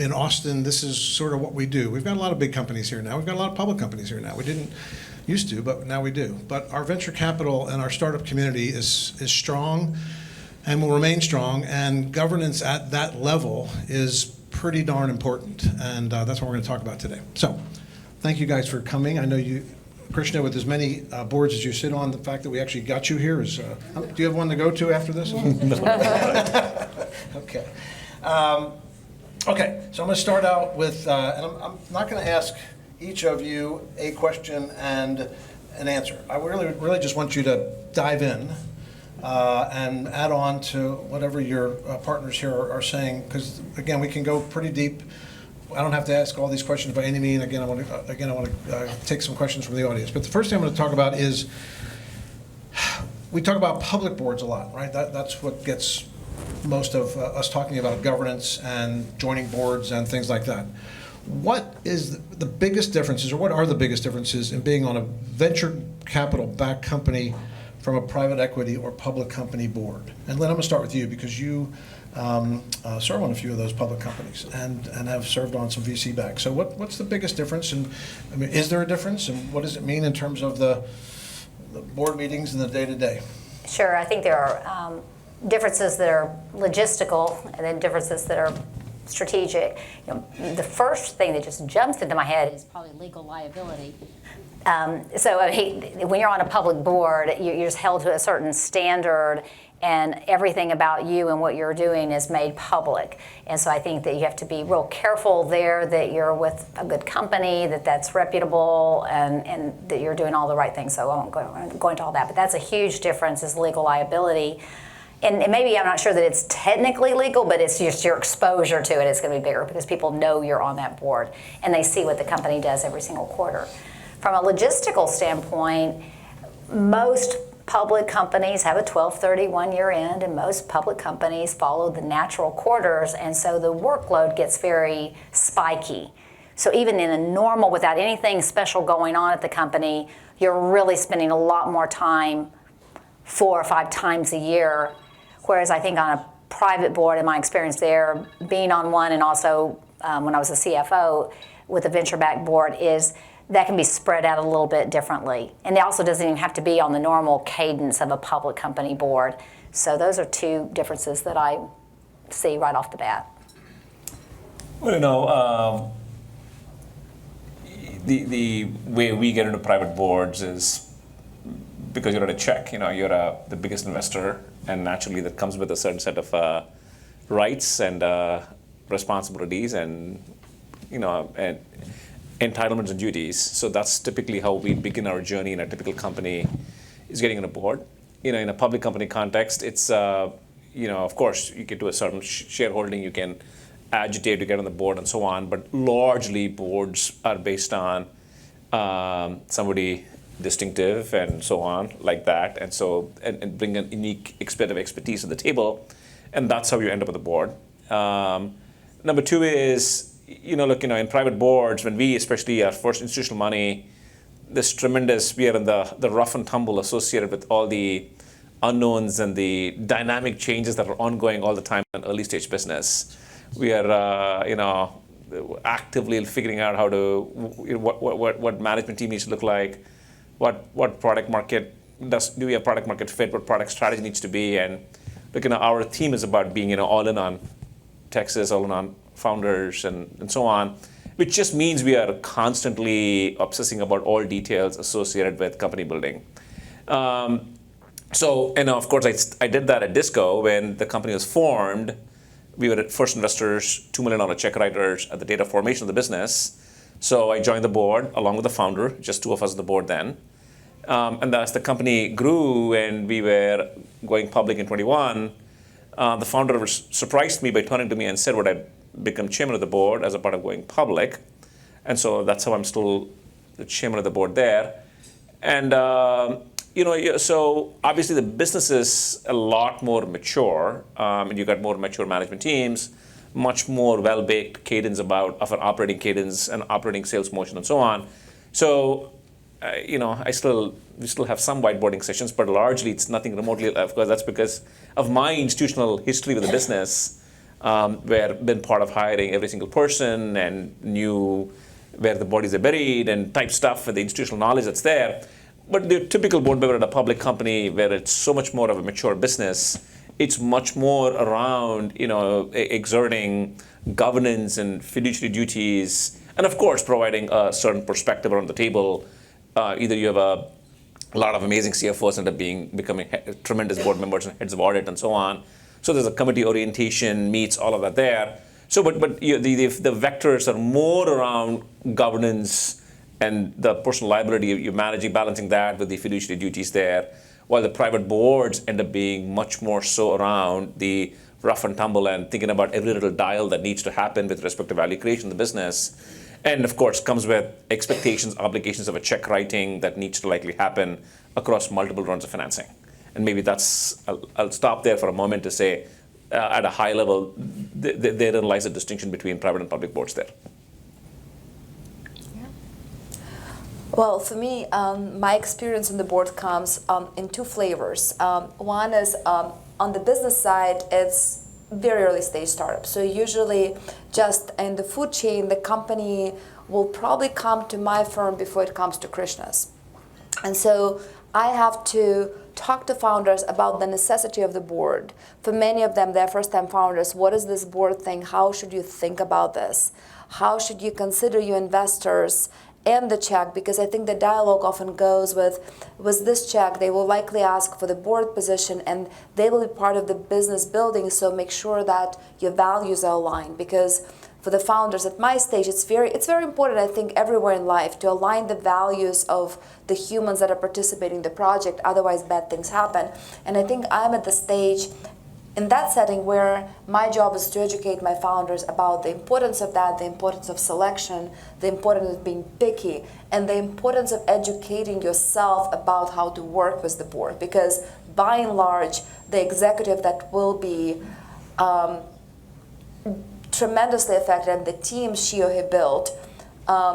in Austin, this is sort of what we do. We've got a lot of big companies here now. We've got a lot of public companies here now. We didn't used to, but now we do. But our venture capital and our startup community is strong and will remain strong, and governance at that level is pretty darn important, and that's what we're going to talk about today. So thank you guys for coming. I know you, Krishna, with as many boards as you sit on, the fact that we actually got you here is, do you have one to go to after this? Okay. Okay, so I'm going to start out with, and I'm not going to ask each of you a question and an answer. I really just want you to dive in and add on to whatever your partners here are saying, because again, we can go pretty deep. I don't have to ask all these questions by any means. Again, I want to take some questions from the audience. But the first thing I'm going to talk about is, we talk about public boards a lot, right? That's what gets most of us talking about governance and joining boards and things like that. What is the biggest differences, or what are the biggest differences in being on a venture capital-backed company from a private equity or public company board? And Lynn, I'm going to start with you, because you serve on a few of those public companies and have served on some VC back. So what's the biggest difference? And I mean, is there a difference? And what does it mean in terms of the board meetings and the day-to-day? Sure, I think there are differences that are logistical and then differences that are strategic. You know, the first thing that just jumps into my head is probably legal liability. So I mean, when you're on a public board, you're just held to a certain standard, and everything about you and what you're doing is made public. And so I think that you have to be real careful there that you're with a good company, that's reputable, and that you're doing all the right things. So I won't go into all that, but that's a huge difference, is legal liability. And maybe I'm not sure that it's technically legal, but it's just your exposure to it is going to be bigger, because people know you're on that board and they see what the company does every single quarter. From a logistical standpoint, most public companies have a 12/31 year end, and most public companies follow the natural quarters, and so the workload gets very spiky. So even in a normal, without anything special going on at the company, you're really spending a lot more time 4 or 5 times a year. Whereas I think on a private board, in my experience there, being on one, and also when I was a CFO with a venture-backed board, is that can be spread out a little bit differently. And it also doesn't even have to be on the normal cadence of a public company board. So those are two differences that I see right off the bat. Well, you know, the way we get into private boards is because you're on a check. You know, you're the biggest investor, and naturally that comes with a certain set of rights and responsibilities, and and entitlements and duties. So that's typically how we begin our journey in a typical company, is getting on a board. You know, in a public company context, it's of course you get to a certain shareholding, you can agitate to get on the board and so on, but largely boards are based on somebody distinctive and so on, like that, and so and bring a unique bit of expertise to the table, and that's how you end up on the board. Number two is, in private boards, when we, especially our first institutional money, this tremendous, we are in the rough and tumble associated with all the unknowns and the dynamic changes that are ongoing all the time in early stage business. We are, actively figuring out how to, what management team needs to look like, what product market do we have product market fit, what product strategy needs to be, and our theme is about being all in on Texas, all in on founders and so on, which just means we are constantly obsessing about all details associated with company building. So, of course, I did that at Disco when the company was formed. We were first investors, $2 million check writers at the data formation of the business. So I joined the board along with the founder, just two of us on the board then. And as the company grew and we were going public in 21, the founder surprised me by turning to me and said, would I become chairman of the board as a part of going public? And so that's how I'm still the chairman of the board there. And so obviously the business is a lot more mature, and you got more mature management teams, much more well-baked cadence of an operating cadence and operating sales motion and so on. So, we still have some whiteboarding sessions, but largely it's nothing remotely, of course, that's because of my institutional history with the business. where been part of hiring every single person and knew where the bodies are buried and type stuff and the institutional knowledge that's there. But the typical board member at a public company where it's so much more of a mature business, it's much more around, exerting governance and fiduciary duties, and of course, providing a certain perspective around the table. Either you have a lot of amazing CFOs end up becoming tremendous board members and heads of audit and so on. So there's a committee orientation, meets, all of that there. So, but the vectors are more around governance and the personal liability you're managing, balancing that with the fiduciary duties there, while the private boards end up being much more so around the rough and tumble and thinking about every little dial that needs to happen with respect to value creation in the business. And of course, comes with expectations, obligations of a check writing that needs to likely happen across multiple rounds of financing. And maybe I'll stop there for a moment to say, at a high level, therein lies a distinction between private and public boards there. Well, for me, my experience in the board comes in two flavors. One is on the business side, it's very early stage startup. So usually just in the food chain, the company will probably come to my firm before it comes to Krishna's. And so I have to talk to founders about the necessity of the board. For many of them, they're first-time founders. What is this board thing? How should you think about this? How should you consider your investors and the check? Because I think the dialogue often goes with this check, they will likely ask for the board position and they will be part of the business building, so make sure that your values are aligned. Because for the founders at my stage, it's very important, I think, everywhere in life to align the values of the humans that are participating in the project, otherwise bad things happen. And I think I'm at the stage in that setting where my job is to educate my founders about the importance of that, the importance of selection, the importance of being picky, and the importance of educating yourself about how to work with the board. Because by and large, the executive that will be tremendously affected and the team she or he built,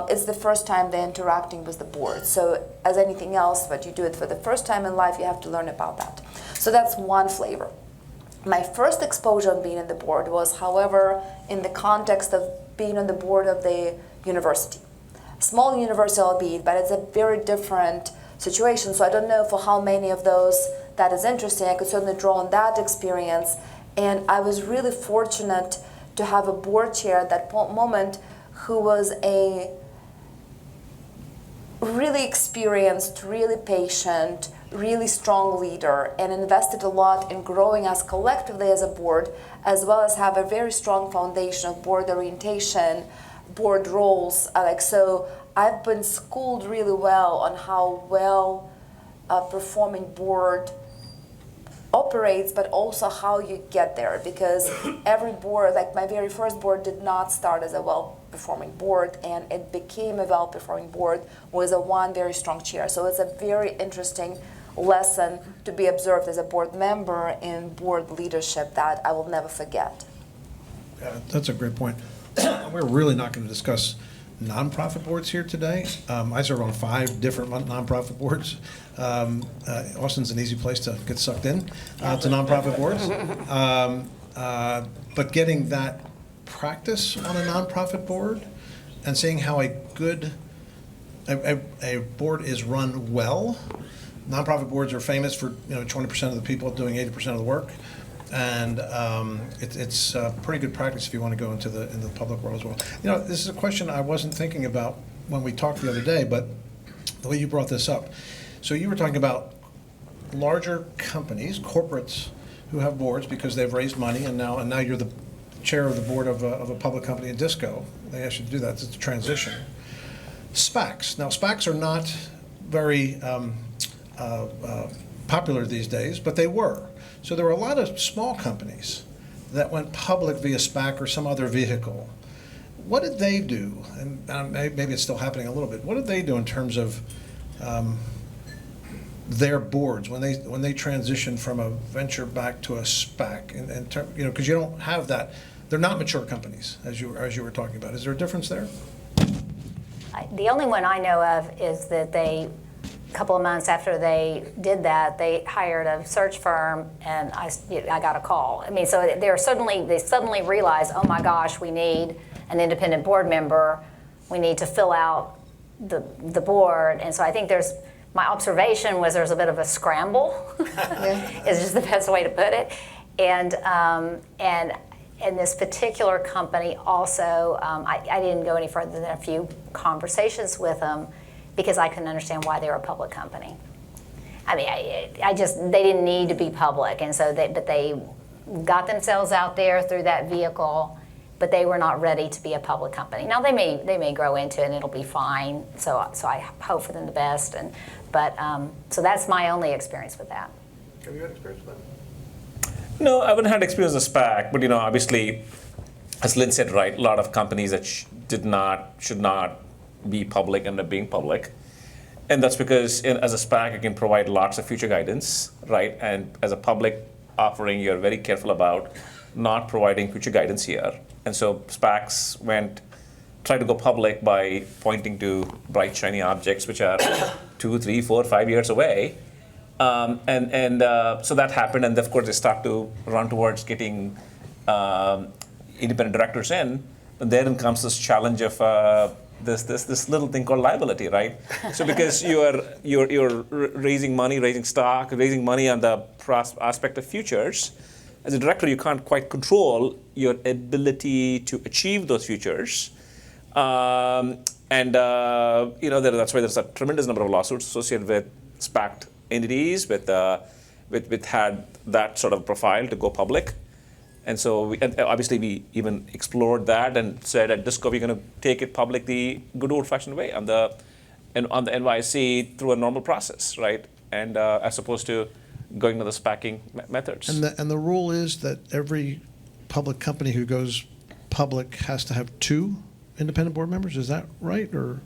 it's the first time they're interacting with the board. So as anything else, but you do it for the first time in life, you have to learn about that. So that's one flavor. My first exposure on being on the board was, however, in the context of being on the board of the university. Small university, albeit, but it's a very different situation. So I don't know for how many of those that is interesting. I could certainly draw on that experience. And I was really fortunate to have a board chair at that moment who was a really experienced, really patient, really strong leader, and invested a lot in growing us collectively as a board, as well as have a very strong foundation of board orientation, board roles. So I've been schooled really well on how well a performing board operates, but also how you get there, because every board, like my very first board, did not start as a well-performing board, and it became a well-performing board with one very strong chair. So it's a very interesting lesson to be observed as a board member in board leadership that I will never forget. Yeah, that's a great point. We're really not going to discuss nonprofit boards here today. I serve on 5 different nonprofit boards. Austin's an easy place to get sucked in to nonprofit boards. But getting that practice on a nonprofit board and seeing how a board is run well. Nonprofit boards are famous for 20% of the people doing 80% of the work. And it's pretty good practice if you want to go into the public world as well. This is a question I wasn't thinking about when we talked the other day, but the way you brought this up. So you were talking about larger companies, corporates, who have boards because they've raised money, and now you're the chair of the board of a public company in Disco. They asked you to do that. It's a transition. SPACs. Now, SPACs are not very popular these days, but they were. So there were a lot of small companies that went public via SPAC or some other vehicle. What did they do? And maybe it's still happening a little bit. What did they do in terms of their boards when they transitioned from a venture back to a SPAC? And because you don't have that, they're not mature companies as you were talking about. Is there a difference there? The only one I know of is that they couple of months after they did that, they hired a search firm, and I got a call. I mean, so they suddenly realized, oh my gosh, we need an independent board member. We need to fill out the board. And so I think my observation was there's a bit of a scramble, is just the best way to put it. And this particular company also, I didn't go any further than a few conversations with them because I couldn't understand why they were a public company. I mean, they didn't need to be public, and so they got themselves out there through that vehicle, but they were not ready to be a public company. Now they may grow into it and it'll be fine. So I hope for them the best. So that's my only experience with that. Have you had experience with that? No, I haven't had experience with SPAC, but obviously, as Lynn said, right, a lot of companies that should not be public end up being public, and that's because as a SPAC, you can provide lots of future guidance, right? And as a public offering, you're very careful about not providing future guidance here, and so SPACs tried to go public by pointing to bright shiny objects which are 2, 3, 4, 5 years away. So that happened, and of course they start to run towards getting independent directors in. And then comes this challenge of this little thing called liability, right? So because you're raising money, raising stock, raising money on the aspect of futures, as a director you can't quite control your ability to achieve those futures. That's why there's a tremendous number of lawsuits associated with SPAC entities with had that sort of profile to go public. And so obviously we even explored that and said at Disco we're going to take it public the good old-fashioned way on the NYSE through a normal process, right? And as opposed to going to the SPACing methods. And the rule is that every public company who goes public has to have 2 independent board members. Is that right, or?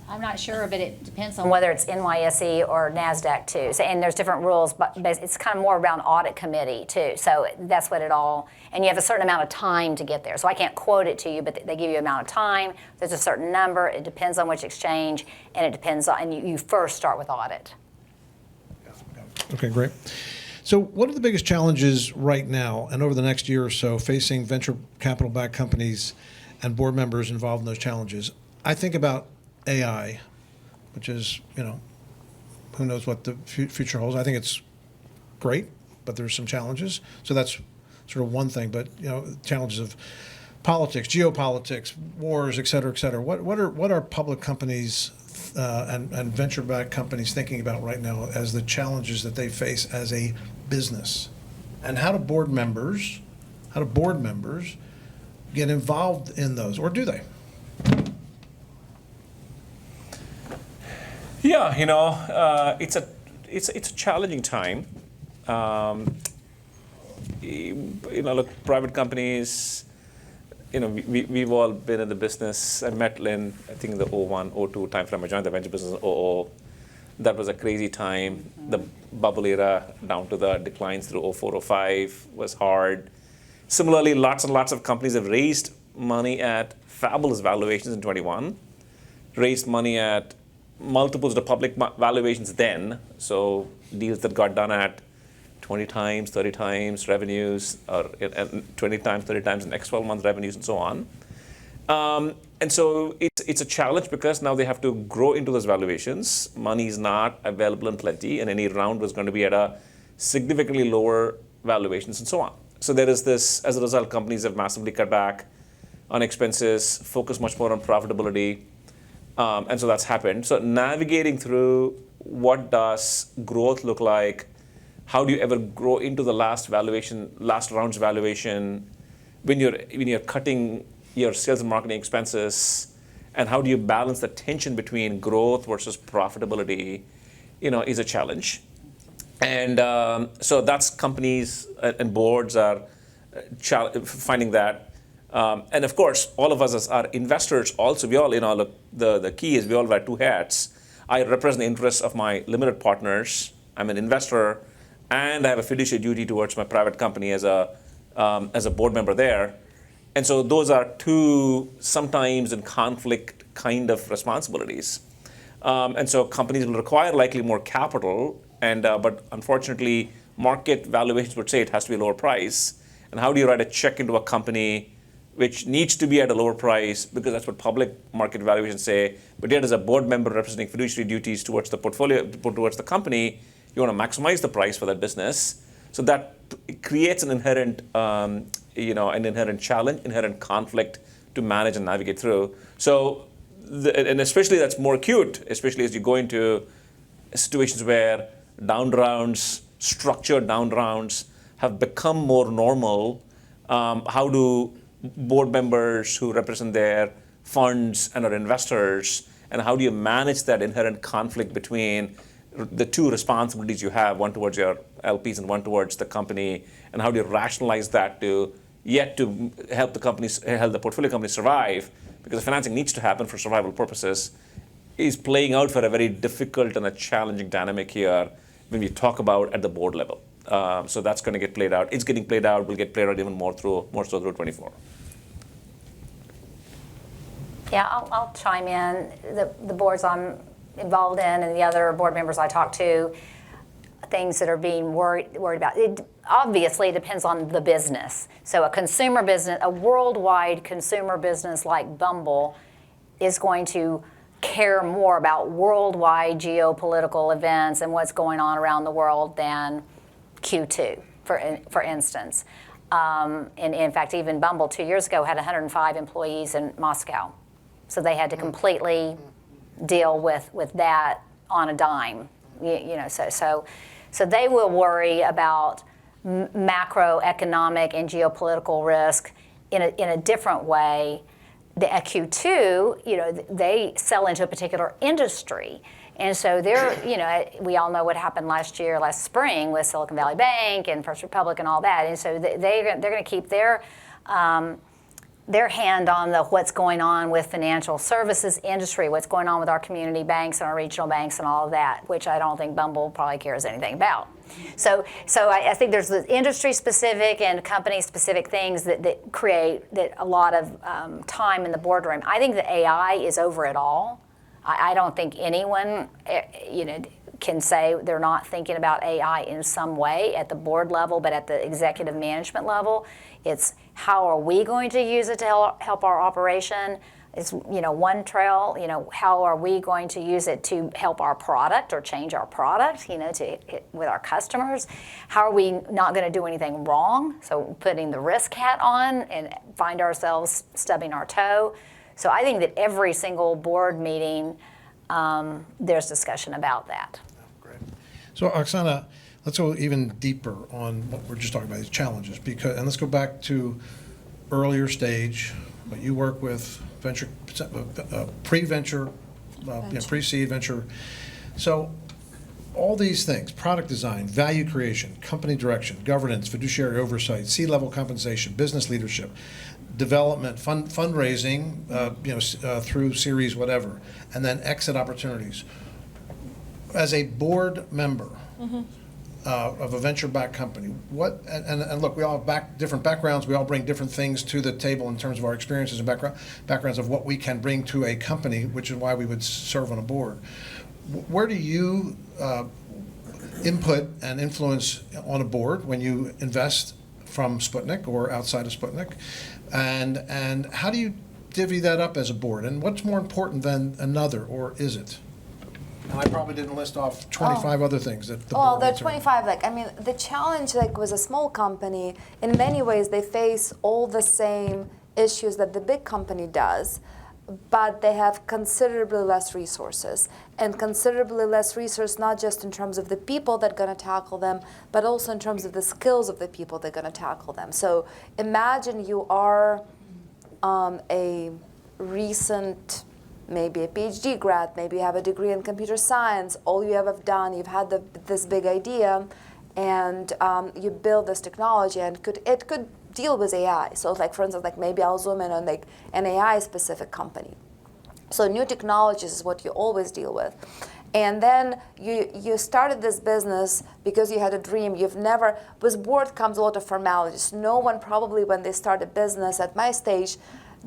I'm not sure, but it depends on whether it's NYSE or NASDAQ too. So, and there's different rules, but it's kind of more around audit committee too. So that's what and you have a certain amount of time to get there. So I can't quote it to you, but they give you an amount of time. There's a certain number. It depends on which exchange, and it depends on, and you first start with audit. Okay, great. So what are the biggest challenges right now and over the next year or so facing venture capital-backed companies and board members involved in those challenges? I think about AI, which is, who knows what the future holds. I think it's great, but there's some challenges. So that's sort of one thing. But challenges of politics, geopolitics, wars, et cetera, et cetera. What are public companies and venture-backed companies thinking about right now as the challenges that they face as a business? And how do board members get involved in those, or do they? Yeah, it's a challenging time. Look, private companies. We've all been in the business. I met Lynn, I think in the 01, 02 timeframe. I joined the venture business in 00. That was a crazy time. The bubble era down to the declines through 04, 05 was hard. Similarly, lots and lots of companies have raised money at fabulous valuations in 21, raised money at multiples of public valuations then, so deals that got done at 20 times, 30 times revenues, or 20 times, 30 times the next 12 months revenues, and so on. And so it's a challenge because now they have to grow into those valuations. Money is not available in plenty, and any round was going to be at a significantly lower valuations, and so on. So there is this, as a result, companies have massively cut back on expenses, focus much more on profitability. And so that's happened. So navigating through what does growth look like, how do you ever grow into the last round's valuation, when you're cutting your sales and marketing expenses, and how do you balance the tension between growth versus profitability, is a challenge. And so that's companies and boards are finding that. And of course, all of us as our investors also, we all, look, the key is we all wear 2 hats. I represent the interests of my limited partners. I'm an investor, and I have a fiduciary duty towards my private company as a board member there. And so those are 2 sometimes in conflict kind of responsibilities. And so companies will require likely more capital, but unfortunately, market valuations would say it has to be a lower price. And how do you write a check into a company which needs to be at a lower price because that's what public market valuations say, but yet as a board member representing fiduciary duties towards the portfolio, towards the company, you want to maximize the price for that business. So that creates an inherent, an inherent challenge, inherent conflict to manage and navigate through. So, and especially that's more acute, especially as you go into situations where down rounds, structured down rounds have become more normal. How do board members who represent their funds and are investors, and how do you manage that inherent conflict between the two responsibilities you have, one towards your LPs and one towards the company, and how do you rationalize that to help the portfolio company survive, because the financing needs to happen for survival purposes, is playing out for a very difficult and a challenging dynamic here when we talk about at the board level. So that's going to get played out. It's getting played out. Will get played out even more so through 24. Yeah, I'll chime in. The boards I'm involved in and the other board members I talk to, things that are being worried about. It obviously depends on the business. So a consumer business, a worldwide consumer business like Bumble is going to care more about worldwide geopolitical events and what's going on around the world than Q2, for instance. And in fact, even Bumble 2 years ago had 105 employees in Moscow. So they had to completely deal with that on a dime. So they will worry about macroeconomic and geopolitical risk in a different way. The Q2, they sell into a particular industry. And so we all know what happened last spring with Silicon Valley Bank and First Republic and all that. And so they're going to keep their hand on what's going on with financial services industry, what's going on with our community banks and our regional banks and all of that, which I don't think Bumble probably cares anything about. So I think there's the industry-specific and company-specific things that create a lot of time in the boardroom. I think the AI is over it all. I don't think anyone, can say they're not thinking about AI in some way at the board level, but at the executive management level, it's how are we going to use it to help our operation? It's, one trail, how are we going to use it to help our product or change our product, with our customers? How are we not going to do anything wrong? So putting the risk hat on and find ourselves stubbing our toe. So I think that every single board meeting, there's discussion about that. Great. So Oksana, let's go even deeper on what we're just talking about, these challenges, and let's go back to earlier stage, what you work with, venture, pre-venture, pre-seed venture. So all these things, product design, value creation, company direction, governance, fiduciary oversight, C-level compensation, business leadership, development, fundraising, through series whatever, and then exit opportunities. As a board member of a venture-backed company, and look, we all have different backgrounds. We all bring different things to the table in terms of our experiences and backgrounds of what we can bring to a company, which is why we would serve on a board. Where do you input and influence on a board when you invest from Sputnik or outside of Sputnik? And how do you divvy that up as a board? And what's more important than another, or is it? And I probably didn't list off 25 other things that the board there are needs to- 25. The challenge, with a small company, in many ways, they face all the same issues that the big company does, but they have considerably less resources. And considerably less resource, not just in terms of the people that are going to tackle them, but also in terms of the skills of the people that are going to tackle them. So imagine you are a recent, maybe a PhD grad, maybe you have a degree in computer science, all you ever have done, you've had this big idea, and you build this technology, and it could deal with AI. So for instance, maybe I'll zoom in on an AI-specific company. So new technologies is what you always deal with. And then you started this business because you had a dream. With board comes a lot of formalities. No one probably when they start a business at my stage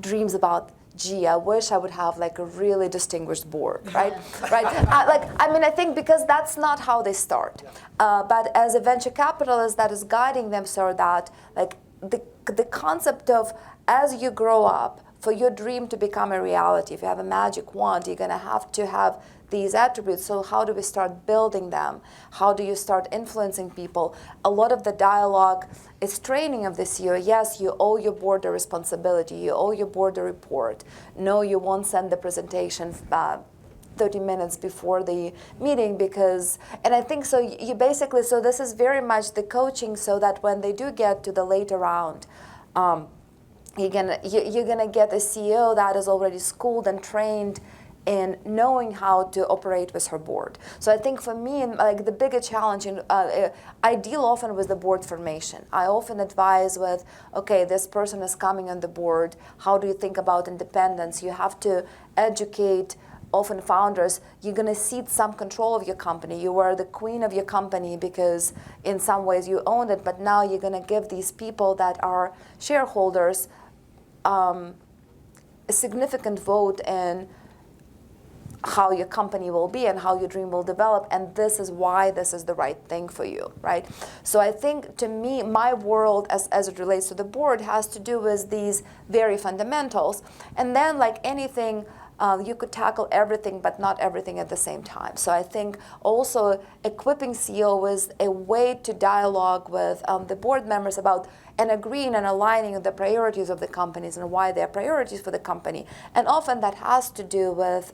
dreams about gee, I wish I would have like a really distinguished board, right? Right? I think because that's not how they start. But as a venture capitalist that is guiding them so that like the concept of as you grow up, for your dream to become a reality, if you have a magic wand, you're gonna have to have these attributes. So how do we start building them? How do you start influencing people? A lot of the dialogue is training of the CEO. Yes, you owe your board a responsibility. You owe your board a report. No, you won't send the presentation 30 minutes before the meeting because, and I think so you basically, so this is very much the coaching so that when they do get to the later round, you're gonna get a CEO that is already schooled and trained in knowing how to operate with her board. So I think for me, like the bigger challenge, I deal often with the board formation. I often advise with, okay, this person is coming on the board. How do you think about independence? You have to educate often founders. You're going to cede some control of your company. You were the queen of your company because in some ways you owned it, but now you're going to give these people that are shareholders a significant vote in how your company will be and how your dream will develop, and this is why this is the right thing for you, right? So I think, to me, my world as it relates to the board has to do with these very fundamentals, and then like anything, you could tackle everything but not everything at the same time. So I think also equipping CEO with a way to dialogue with the board members about and agreeing and aligning the priorities of the companies and why they're priorities for the company, and often that has to do with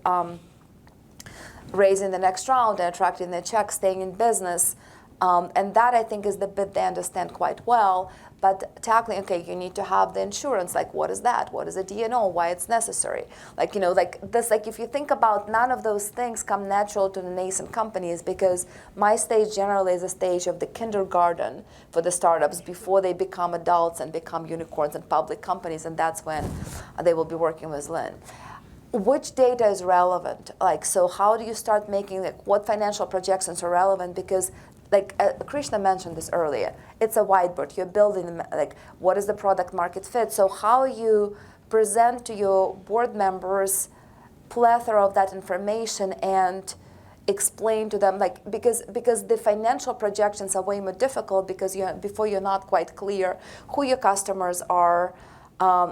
raising the next round and attracting the check, staying in business. And that I think is the bit they understand quite well. But tackling, okay, you need to have the insurance, like what is that? What is a D&O? Why it's necessary? Like, like this, like if you think about, none of those things come natural to the nascent companies because my stage generally is a stage of the kindergarten for the startups before they become adults and become unicorns and public companies, and that's when they will be working with Lynn. Which data is relevant? Like, so how do you start making, like, what financial projections are relevant? Because, like Krishna mentioned this earlier, it's a whiteboard. You're building, like, what is the product market fit? So how you present to your board members plethora of that information and explain to them, like, because the financial projections are way more difficult because before you're not quite clear who your customers are,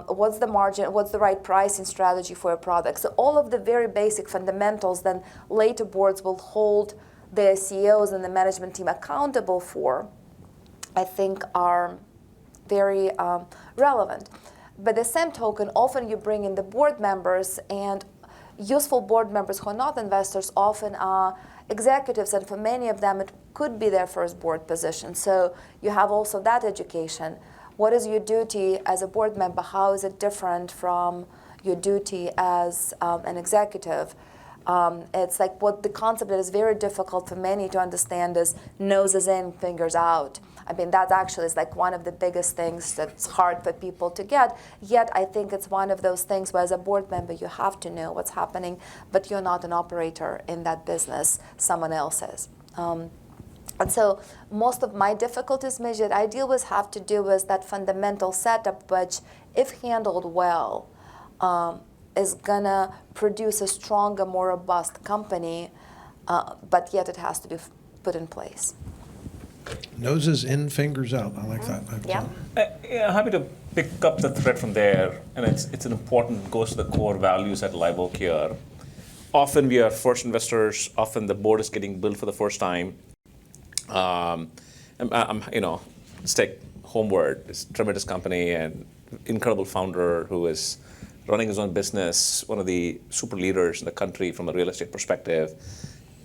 what's the margin, what's the right pricing strategy for a product. So all of the very basic fundamentals then later boards will hold the CEOs and the management team accountable for, I think are very relevant. But the same token, often you bring in the board members, and useful board members who are not investors often are executives, and for many of them it could be their first board position. So you have also that education. What is your duty as a board member? How is it different from your duty as an executive? It's like what the concept that is very difficult for many to understand is noses in, fingers out. I mean, that actually is like one of the biggest things that's hard for people to get. Yet I think it's one of those things where as a board member you have to know what's happening, but you're not an operator in that business, someone else is. And so most of my difficulties measured I deal with have to do with that fundamental setup, which, if handled well, is gonna produce a stronger, more robust company, but yet it has to be put in place. Noses in, fingers out. I like that. Yeah. Yeah, happy to pick up the thread from there, and it's an important, goes to the core values at Live Oak here. Often we are first investors. Often the board is getting built for the first time. Let's take Homeward. It's a tremendous company and incredible founder who is running his own business, one of the super leaders in the country from a real estate perspective.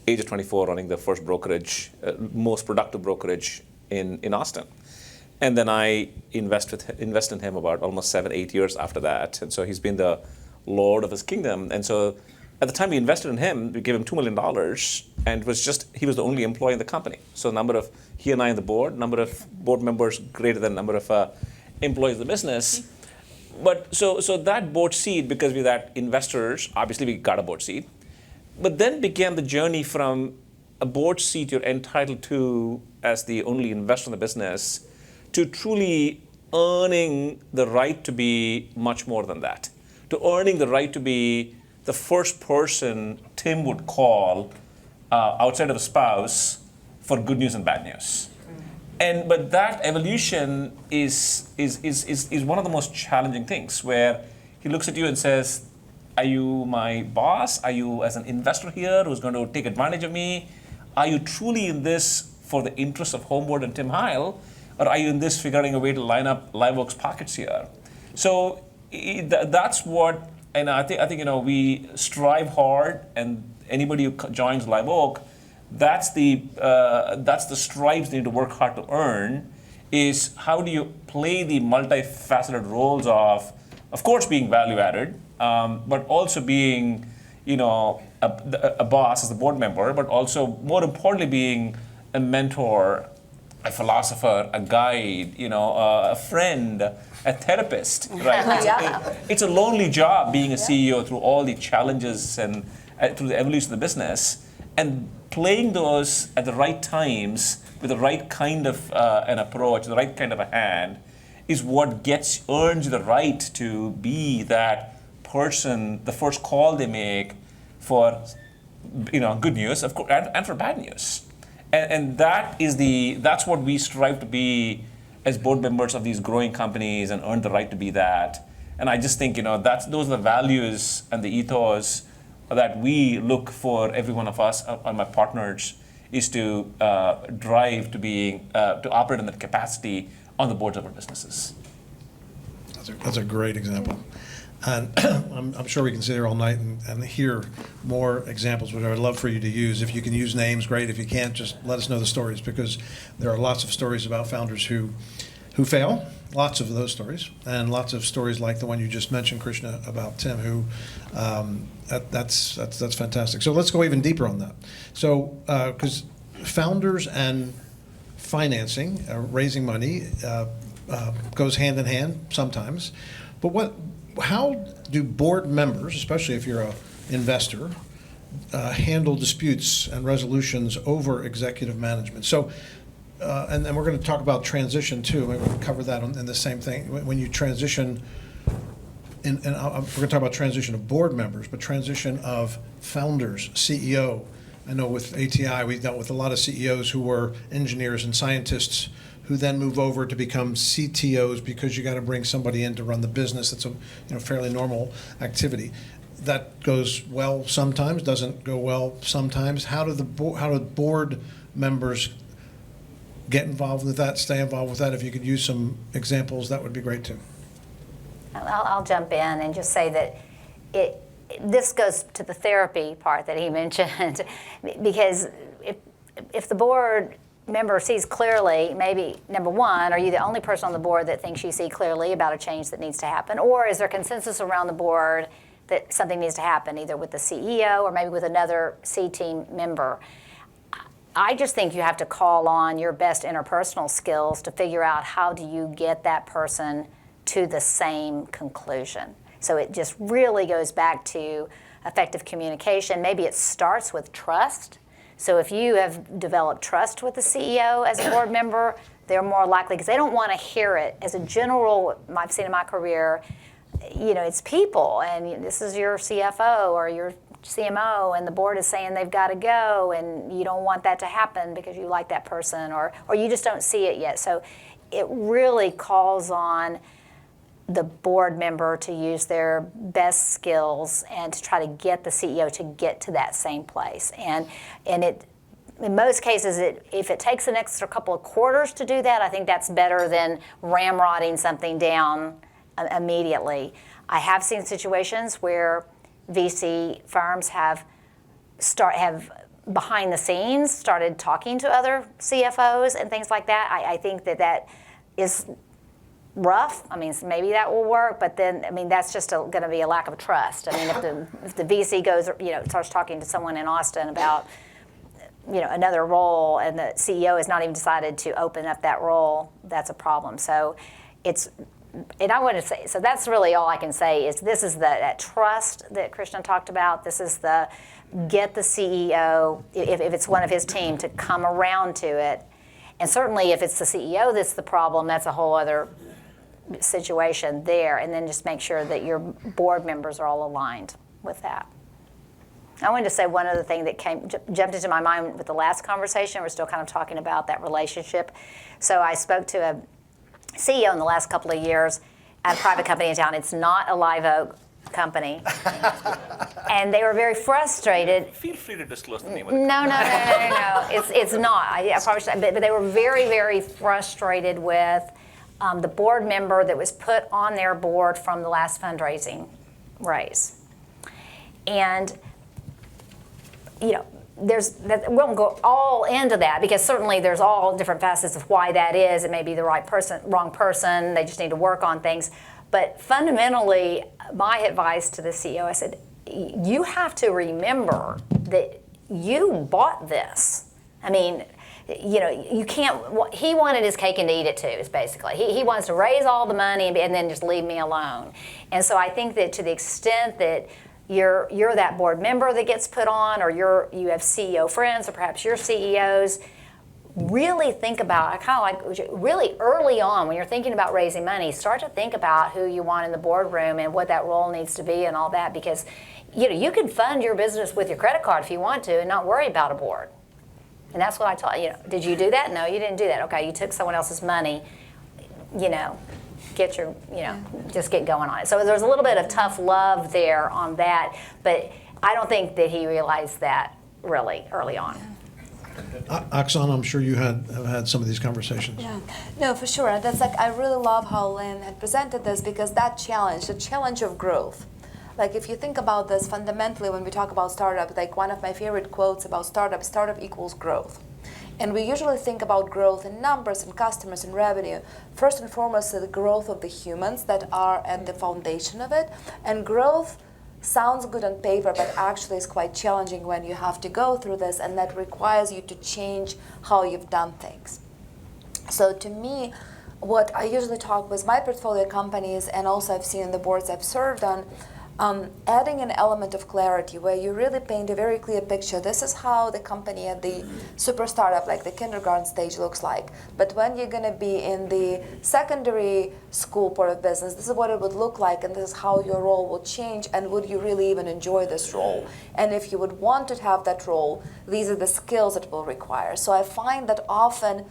Age of 24, running the first brokerage, most productive brokerage in Austin. And then I invest in him about almost 7-8 years after that. And so he's been the lord of his kingdom. And so at the time we invested in him, we gave him $2 million, and it was just, he was the only employee in the company. So he and I on the board, number of board members greater than number of employees of the business. But so that board seat, because we're that investors, obviously we got a board seat. But then began the journey from a board seat you're entitled to as the only investor in the business to truly earning the right to be much more than that, to earning the right to be the first person Tim would call outside of a spouse for good news and bad news. But that evolution is one of the most challenging things, where he looks at you and says, are you my boss? Are you as an investor here who's going to take advantage of me? Are you truly in this for the interests of Homeboard and Tim Heil? Or are you in this figuring a way to line up Live Oak's pockets here? So that's what, and I think we strive hard, and anybody who joins Live Oak, that's the stripes they need to work hard to earn, is how do you play the multifaceted roles of course, being value added, but also being, a boss as a board member, but also more importantly being a mentor, a philosopher, a guide, a friend, a therapist, right? It's a lonely job being a CEO through all the challenges and through the evolution of the business, and playing those at the right times with the right kind of an approach, the right kind of a hand, is what earns you the right to be that person, the first call they make for good news, of course, and for bad news. And that's what we strive to be as board members of these growing companies, and earn the right to be that. And I just think those are the values and the ethos that we look for every one of us, my partners, is to drive to being to operate in that capacity on the boards of our businesses. That's a great example. And I'm sure we can sit here all night and hear more examples, which I would love for you to use. If you can use names, great. If you can't, just let us know the stories, because there are lots of stories about founders who fail, lots of those stories, and lots of stories like the one you just mentioned, Krishna, about Tim, who that's fantastic. So let's go even deeper on that. So because founders and financing, raising money, goes hand in hand sometimes, but how do board members, especially if you're an investor, handle disputes and resolutions over executive management? So, and we're going to talk about transition too. Maybe we'll cover that in the same thing. When you transition, we're going to talk about transition of board members, but transition of founders, CEO. I know with ATI, we dealt with a lot of CEOs who were engineers and scientists who then move over to become CTOs, because you got to bring somebody in to run the business. That's a fairly normal activity. That goes well sometimes, doesn't go well sometimes. How do board members get involved with that, stay involved with that? If you could use some examples, that would be great too. I'll jump in and just say that this goes to the therapy part that he mentioned, because if the board member sees clearly, maybe, number one, are you the only person on the board that thinks you see clearly about a change that needs to happen? Or is there consensus around the board that something needs to happen, either with the CEO or maybe with another C-team member? I just think you have to call on your best interpersonal skills to figure out how do you get that person to the same conclusion. So it just really goes back to effective communication. Maybe it starts with trust. So if you have developed trust with the CEO as a board member, they're more likely, because they don't want to hear it. As a general, I've seen in my career, it's people, and this is your CFO or your CMO, and the board is saying they've got to go, and you don't want that to happen because you like that person, or you just don't see it yet. So it really calls on the board member to use their best skills and to try to get the CEO to get to that same place. And it, in most cases, if it takes an extra couple of quarters to do that, I think that's better than ramrodding something down immediately. I have seen situations where VC firms have behind the scenes started talking to other CFOs and things like that. I think that is rough. I mean, maybe that will work, but then, that's just going to be a lack of trust. If the VC goes, starts talking to someone in Austin about, another role, and the CEO has not even decided to open up that role, that's a problem. So and I want to say, so that's really all I can say is this is that trust that Krishna talked about. This is get the CEO, if it's one of his team, to come around to it. And certainly if it's the CEO that's the problem, that's a whole other situation there, and then just make sure that your board members are all aligned with that. I wanted to say one other thing that jumped into my mind with the last conversation. We're still kind of talking about that relationship. So I spoke to a CEO in the last couple of years at a private company in town. It's not a Live Oak company. And they were very frustrated. Feel free to disclose the name of No. It's not. I probably should, but they were very, very frustrated with the board member that was put on their board from the last fundraising raise. And we won't go all into that, because certainly there's all different facets of why that is. It may be the right person, wrong person. They just need to work on things. But fundamentally, my advice to the CEO, I said, you have to remember that you bought this. I mean, you can't, he wanted his cake and to eat it too, is basically. He wants to raise all the money and then just leave me alone. And so I think that to the extent that you're that board member that gets put on, or you have CEO friends, or perhaps you're CEOs, really think about, really early on when you're thinking about raising money, start to think about who you want in the boardroom and what that role needs to be and all that, because you can fund your business with your credit card if you want to and not worry about a board. And that's what I taught you. Did you do that? No, you didn't do that. Okay, you took someone else's money, get your, just get going on it. So there's a little bit of tough love there on that, but I don't think that he realized that really early on. Oksana, I'm sure you have had some of these conversations. Yeah, no, for sure. And that's I really love how Lynn had presented this, because that challenge, the challenge of growth. Like, if you think about this fundamentally, when we talk about startup, like one of my favorite quotes about startup equals growth. And we usually think about growth in numbers and customers and revenue. First and foremost, the growth of the humans that are at the foundation of it. And growth sounds good on paper, but actually is quite challenging when you have to go through this, and that requires you to change how you've done things. So to me, what I usually talk with my portfolio companies, and also I've seen in the boards I've served on, adding an element of clarity where you really paint a very clear picture. This is how the company at the super startup, like the kindergarten stage, looks like. But when you're going to be in the secondary school part of business, this is what it would look like, and this is how your role will change, and would you really even enjoy this role? And if you would want to have that role, these are the skills it will require. So I find that often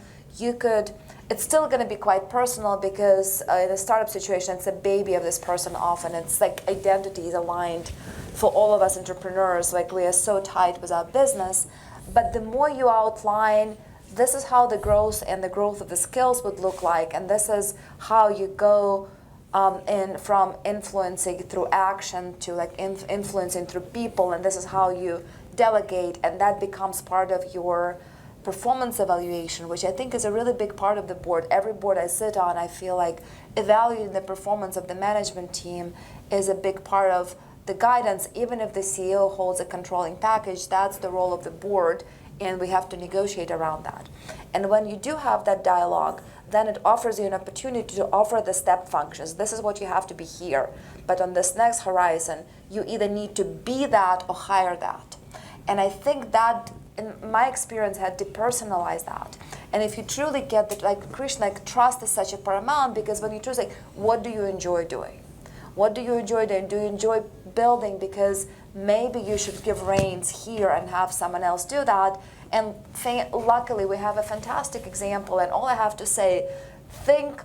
it's still going to be quite personal, because in a startup situation, it's a baby of this person often. It's like identity is aligned for all of us entrepreneurs, like we are so tight with our business. But the more you outline, this is how the growth and the growth of the skills would look like, and this is how you go from influencing through action to influencing through people, and this is how you delegate, and that becomes part of your performance evaluation, which I think is a really big part of the board. Every board I sit on, I feel like evaluating the performance of the management team is a big part of the guidance. Even if the CEO holds a controlling package, that's the role of the board, and we have to negotiate around that. And when you do have that dialogue, then it offers you an opportunity to offer the step functions. This is what you have to be here, but on this next horizon, you either need to be that or hire that. And I think that, in my experience, had to personalize that. And if you truly get that, like Krishna, trust is such a paramount, because when you choose, what do you enjoy doing? What do you enjoy doing? Do you enjoy building? Because maybe you should give reins here and have someone else do that. And luckily, we have a fantastic example. And all I have to say, think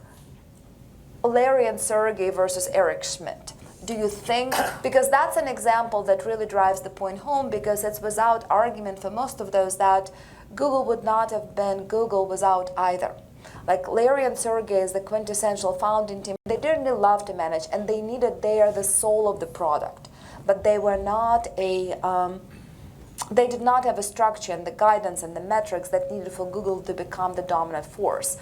Larry and Sergey versus Eric Schmidt. Do you think, because that's an example that really drives the point home, because it's without argument for most of those that Google would not have been Google without either. Like Larry and Sergey is the quintessential founding team. They didn't love to manage, and they are the soul of the product. But they were not they did not have a structure and the guidance and the metrics that needed for Google to become the dominant force.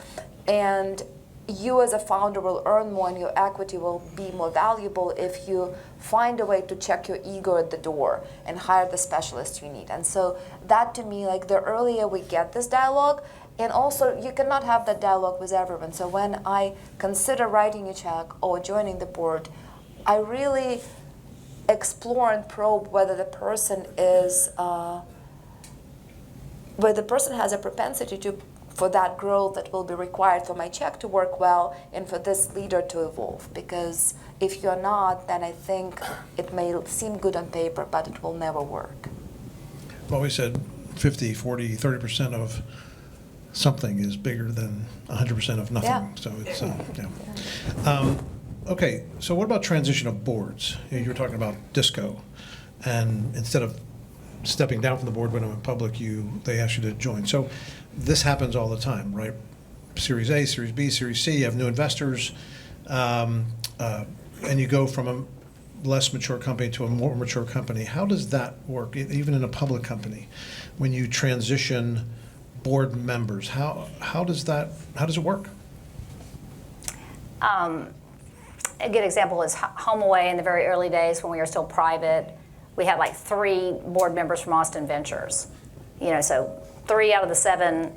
And you as a founder will earn more, and your equity will be more valuable if you find a way to check your ego at the door and hire the specialists you need. And so that, to me, like, the earlier we get this dialogue, and also you cannot have that dialogue with everyone. So when I consider writing a check or joining the board, I really explore and probe whether the person is whether the person has a propensity to for that growth that will be required for my check to work well and for this leader to evolve. Because if you're not, then I think it may seem good on paper, but it will never work. Well, we said 50, 40, 30% of something is bigger than 100% of nothing. Yeah. So it's, okay, so what about transition of boards? You were talking about Disco, and instead of stepping down from the board when I'm in public, they ask you to join. So this happens all the time, right? Series A, Series B, Series C, you have new investors, and you go from a less mature company to a more mature company. How does that work, even in a public company, when you transition board members? How does it work? A good example is HomeAway in the very early days when we were still private. We had like 3 board members from Austin Ventures. So 3 out of the 7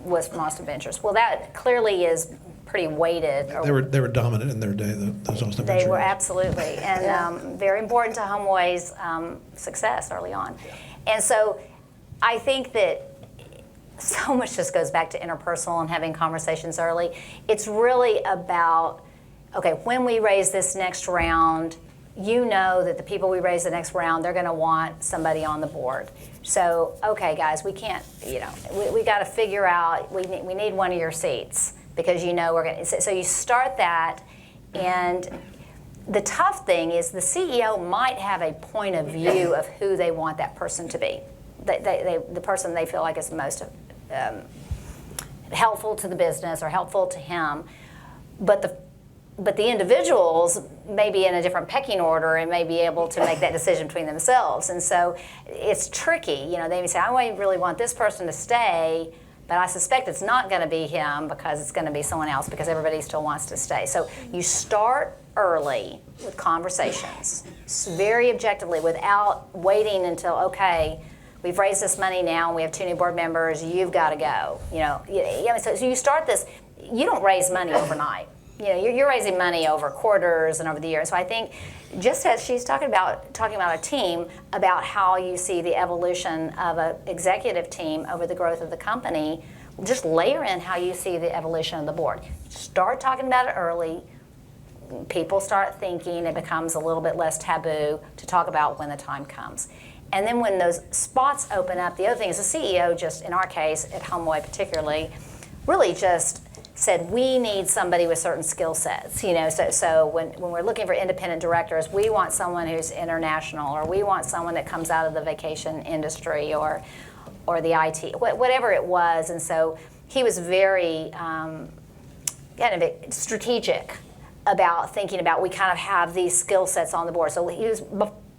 was from Austin Ventures. Well, that clearly is pretty weighted. They were dominant in their day, those Austin Ventures. They were absolutely, and very important to HomeAway's success early on. And so I think that so much just goes back to interpersonal and having conversations early. It's really about, okay, when we raise this next round, you know that the people we raise the next round, they're going to want somebody on the board. So, okay, guys, we can't, we got to figure out, we need one of your seats because we're going to, so you start that, and the tough thing is the CEO might have a point of view of who they want that person to be, the person they feel like is the most helpful to the business or helpful to him, but the individuals may be in a different pecking order and may be able to make that decision between themselves. And so it's tricky. They may say, I really want this person to stay, but I suspect it's not going to be him because it's going to be someone else because everybody still wants to stay. So you start early with conversations, very objectively, without waiting until, okay, we've raised this money now and we have 2 new board members, you've got to go. So you start this, you don't raise money overnight. You're raising money over quarters and over the years. So I think, just as she's talking about a team, about how you see the evolution of an executive team over the growth of the company, just layer in how you see the evolution of the board. Start talking about it early. People start thinking. It becomes a little bit less taboo to talk about when the time comes. And then when those spots open up, the other thing is the CEO just, in our case, at HomeAway particularly, really just said we need somebody with certain skill sets. So when we're looking for independent directors, we want someone who's international, or we want someone that comes out of the vacation industry or the IT, whatever it was. And so he was very kind of strategic about thinking about, we kind of have these skill sets on the board. So he was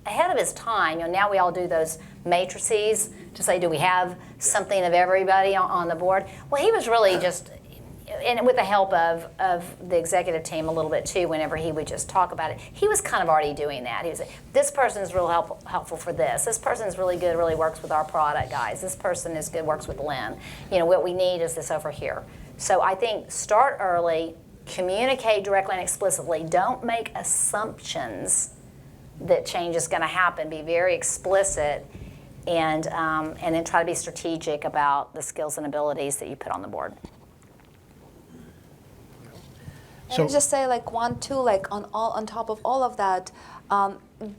ahead of his time. Now we all do those matrices to say, do we have something of everybody on the board? Well, he was really just, and with the help of the executive team a little bit too, whenever he would just talk about it, he was kind of already doing that. He was, this person is real helpful for this. This person is really good, really works with our product guys. This person is good, works with Lynn. What we need is this over here. So I think start early, communicate directly and explicitly. Don't make assumptions that change is going to happen. Be very explicit, and then try to be strategic about the skills and abilities that you put on the board. Let me just say, on top of all of that,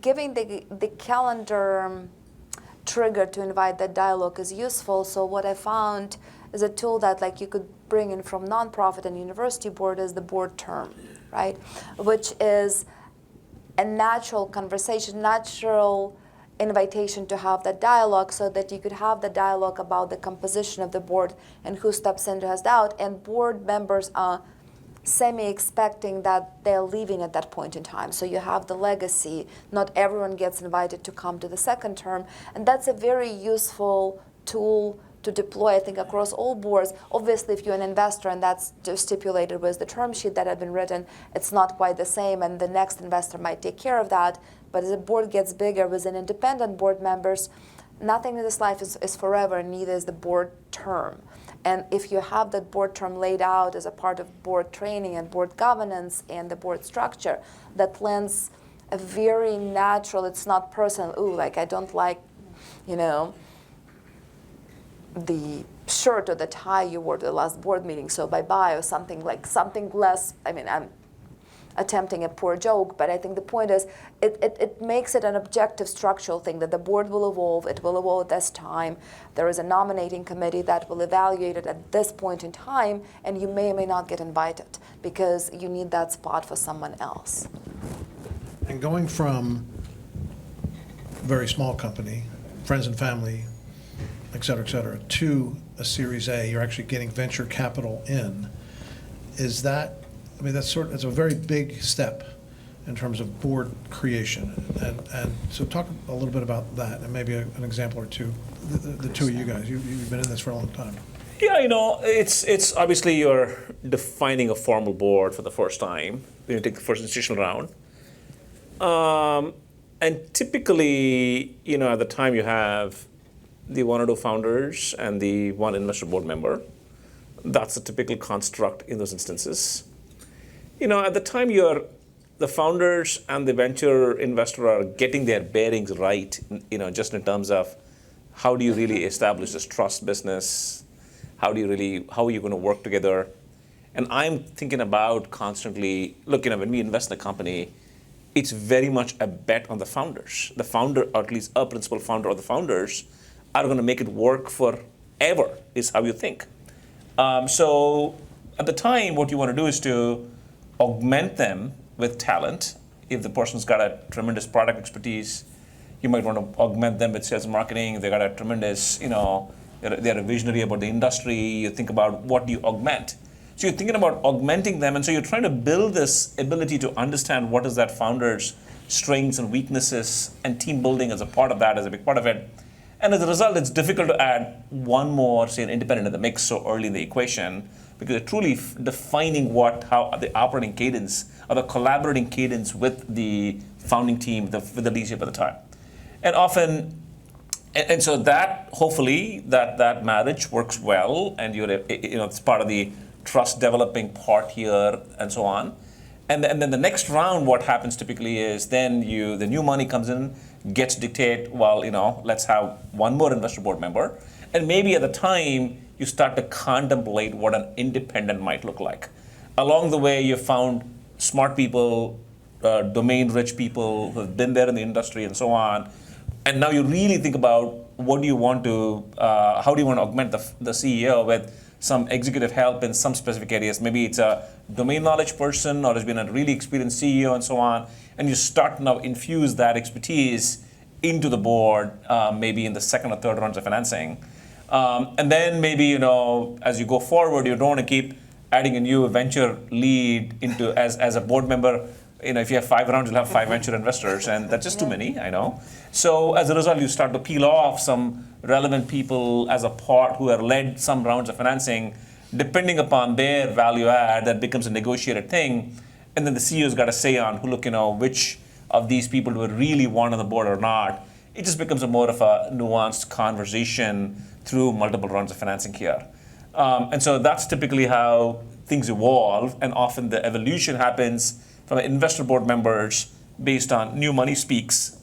giving the calendar trigger to invite that dialogue is useful. So what I found is a tool that you could bring in from nonprofit and university board is the board term, right? Which is a natural conversation, natural invitation to have that dialogue, so that you could have the dialogue about the composition of the board and who steps in, who has out, and board members are semi-expecting that they're leaving at that point in time. So you have the legacy. Not everyone gets invited to come to the second term. And that's a very useful tool to deploy, I think, across all boards. Obviously, if you're an investor and that's just stipulated with the term sheet that had been written, it's not quite the same, and the next investor might take care of that. But as the board gets bigger with an independent board members, nothing in this life is forever, and neither is the board term. And if you have that board term laid out as a part of board training and board governance and the board structure, that lends a very natural, it's not personal, I don't like, the shirt or the tie you wore to the last board meeting, so bye-bye, or something less. I mean, I'm attempting a poor joke, but I think the point is it makes it an objective structural thing that the board will evolve. It will evolve at this time. There is a nominating committee that will evaluate it at this point in time, and you may or may not get invited because you need that spot for someone else. And going from a very small company, friends and family, et cetera, to a Series A, you're actually getting venture capital in. Is that, I mean, that's a very big step in terms of board creation. And so talk a little bit about that, and maybe an example or two, the two of you guys. You've been in this for a long time. Yeah, it's obviously you're defining a formal board for the first time. You take the first institutional round. And typically, at the time you have the one or two founders and the one investor board member. That's a typical construct in those instances. At the time the founders and the venture investor are getting their bearings right, just in terms of how do you really establish this trust business? How are you going to work together? And I'm thinking about constantly, look, when we invest in a company, it's very much a bet on the founders. The founder, or at least a principal founder or the founders, are going to make it work forever, is how you think. So at the time, what you want to do is to augment them with talent. If the person's got a tremendous product expertise, you might want to augment them with sales and marketing. If they got a tremendous, they're a visionary about the industry. You think about what do you augment. So you're thinking about augmenting them, and so you're trying to build this ability to understand what is that founder's strengths and weaknesses, and team building as a part of that, as a big part of it. And as a result, it's difficult to add one more, say, an independent in the mix so early in the equation, because you're truly defining how the operating cadence or the collaborating cadence with the founding team, with the leadership at the time. And often, and so that, hopefully, that marriage works well, and it's part of the trust developing part here, and so on. And then the next round, what happens typically is then the new money comes in, gets to dictate, well, let's have one more investor board member. And maybe at the time, you start to contemplate what an independent might look like. Along the way, you found smart people, domain-rich people who have been there in the industry and so on. And now you really think about how do you want to augment the CEO with some executive help in some specific areas. Maybe it's a domain knowledge person, or has been a really experienced CEO and so on. And you start now infuse that expertise into the board, maybe in the second or third rounds of financing. And then maybe, as you go forward, you don't want to keep adding a new venture lead into as a board member. If you have 5 rounds, you'll have 5 venture investors, and that's just too many, I know. So as a result, you start to peel off some relevant people as a part who have led some rounds of financing. Depending upon their value add, that becomes a negotiated thing. And then the CEO's got to say on which of these people do we really want on the board or not. It just becomes more of a nuanced conversation through multiple rounds of financing here. And so that's typically how things evolve, and often the evolution happens from investor board members based on new money speaks.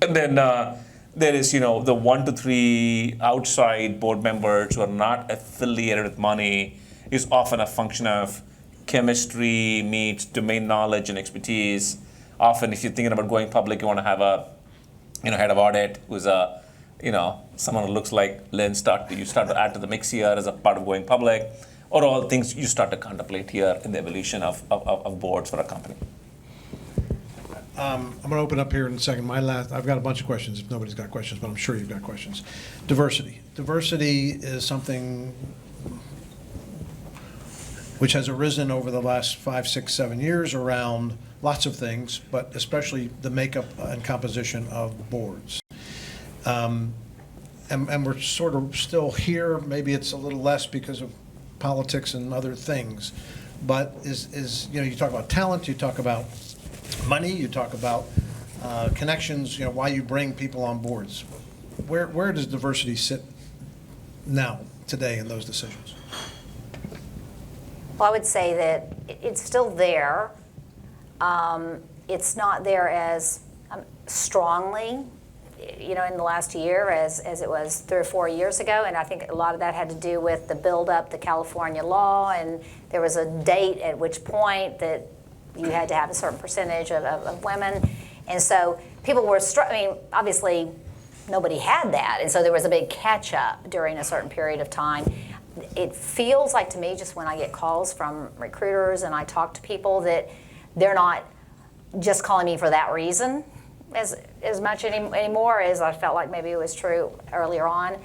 And then there is, the 1 to 3 outside board members who are not affiliated with money is often a function of chemistry meets domain knowledge and expertise. Often, if you're thinking about going public, you want to have a, head of audit who's a, someone who looks like Lynn. You start to add to the mix here as a part of going public, or all things you start to contemplate here in the evolution of boards for a company. I'm going to open up here in a second. I've got a bunch of questions if nobody's got questions, but I'm sure you've got questions. Diversity. Diversity is something which has arisen over the last 5, 6, 7 years around lots of things, but especially the makeup and composition of boards. And we're sort of still here. Maybe it's a little less because of politics and other things. But you talk about talent, you talk about money, you talk about connections, why you bring people on boards. Where does diversity sit now, today, in those decisions? Well, I would say that it's still there. It's not there as strongly in the last year as it was 3 or 4 years ago. And I think a lot of that had to do with the build up to California law. And there was a date at which point that you had to have a certain percentage of women. And so people were, obviously nobody had that. And so there was a big catch up during a certain period of time. It feels like to me, just when I get calls from recruiters and I talk to people, that they're not just calling me for that reason as much anymore as I felt like maybe it was true earlier on.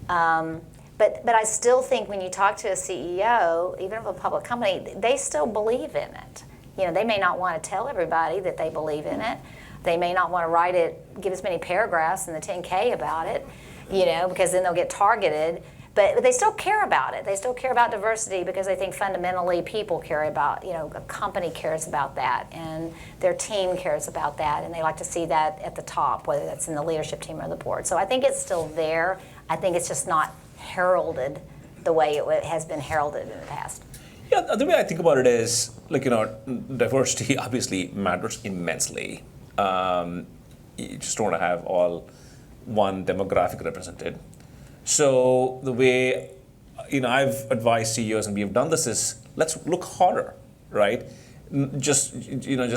But I still think when you talk to a CEO, even of a public company, they still believe in it. They may not want to tell everybody that they believe in it. They may not want to write it, give as many paragraphs in the 10K about it, because then they'll get targeted. But they still care about it. They still care about diversity because they think fundamentally people care about, a company cares about that and their team cares about that, and they like to see that at the top, whether that's in the leadership team or the board. So I think it's still there. I think it's just not heralded the way it has been heralded in the past. Yeah, the way I think about it is, diversity obviously matters immensely. You just don't want to have all one demographic represented. So the way, I've advised CEOs, and we have done this, is let's look harder, right? Just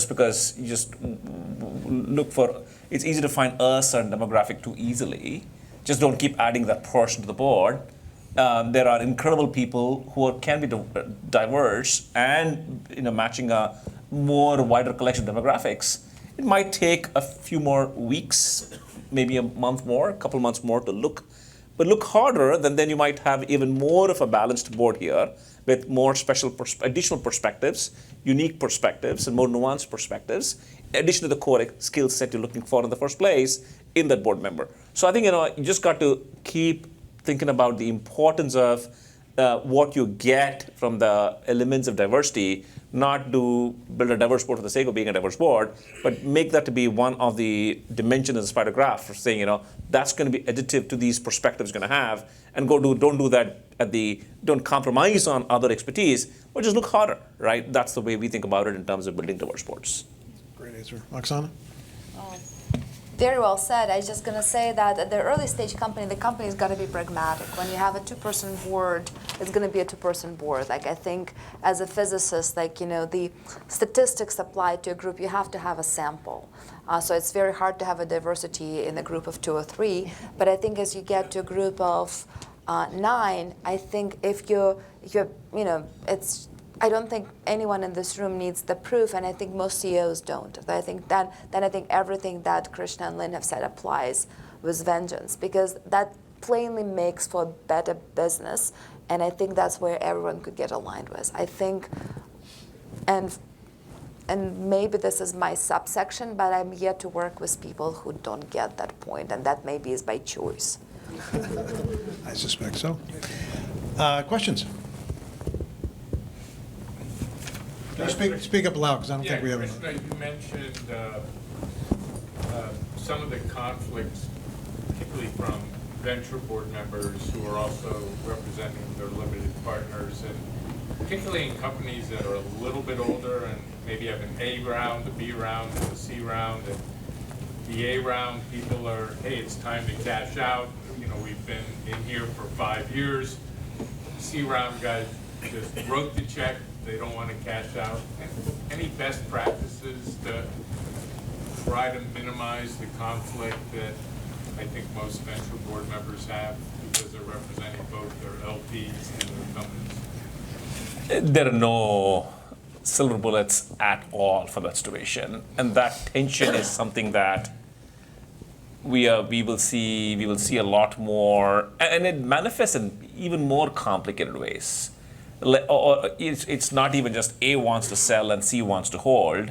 because you just look for, it's easy to find a certain demographic too easily. Just don't keep adding that person to the board. There are incredible people who can be diverse and, matching a more wider collection of demographics. It might take a few more weeks, maybe a month more, a couple months more to look. But look harder, then you might have even more of a balanced board here with more additional perspectives, unique perspectives, and more nuanced perspectives, in addition to the core skill set you're looking for in the first place in that board member. So I think, you just got to keep thinking about the importance of what you get from the elements of diversity, not to build a diverse board for the sake of being a diverse board, but make that to be one of the dimensions of the spider graph for saying, that's going to be additive to these perspectives going to have, and don't do that don't compromise on other expertise, but just look harder, right? That's the way we think about it in terms of building diverse boards. Great answer. Oksana? Very well said. I was just going to say that at the early stage company, the company's got to be pragmatic. When you have a 2-person board, it's going to be a 2-person board. I think as a physicist, the statistics apply to a group, you have to have a sample. So it's very hard to have a diversity in a group of 2 or 3. But I think as you get to a group of 9, I think if I don't think anyone in this room needs the proof, and I think most CEOs don't. I think everything that Krishna and Lynn have said applies with vengeance, because that plainly makes for a better business, and I think that's where everyone could get aligned with. I think, and maybe this is my subsection, but I'm yet to work with people who don't get that point, and that maybe is by choice. I suspect so. Questions? Speak up loud, because I don't think we have Krishna, you mentioned some of the conflicts, particularly from venture board members who are also representing their limited partners, and particularly in companies that are a little bit older and maybe have an A round, a B round, and a C round. And the A round people are, hey, it's time to cash out. We've been in here for 5 years. C round guys just wrote the check. They don't want to cash out. Any best practices to try to minimize the conflict that I think most venture board members have because they're representing both their LPs and their companies? There are no silver bullets at all for that situation, and that tension is something that we will see a lot more, and it manifests in even more complicated ways. It's not even just A wants to sell and C wants to hold.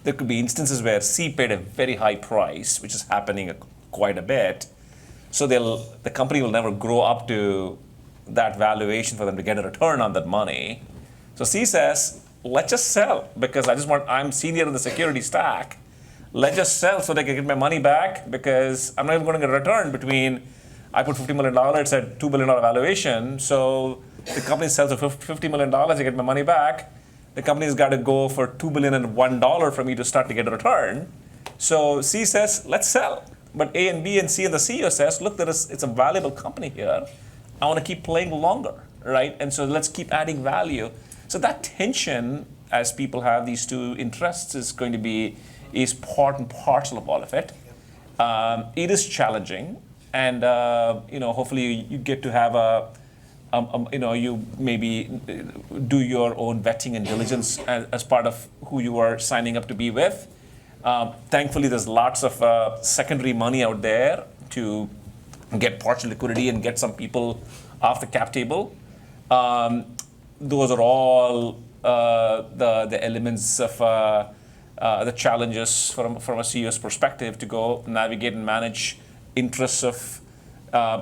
There could be instances where C paid a very high price, which is happening quite a bit. So the company will never grow up to that valuation for them to get a return on that money. So C says, let's just sell, because I'm senior in the security stack. Let's just sell so that I can get my money back, because I'm not even going to get a return between, I put $50 million at $2 billion valuation, so the company sells for $50 million, I get my money back. The company's got to go for $2 billion and $1 for me to start to get a return. So C says, let's sell. But A and B and C and the CEO says, look, it's a valuable company here. I want to keep playing longer, right? And so let's keep adding value. So that tension, as people have these two interests, is part and parcel of all of it. It is challenging, and hopefully you get to have you maybe do your own vetting and diligence as part of who you are signing up to be with. Thankfully, there's lots of secondary money out there to get partial liquidity and get some people off the cap table. Those are all the elements of the challenges from a CEO's perspective to go navigate and manage interests of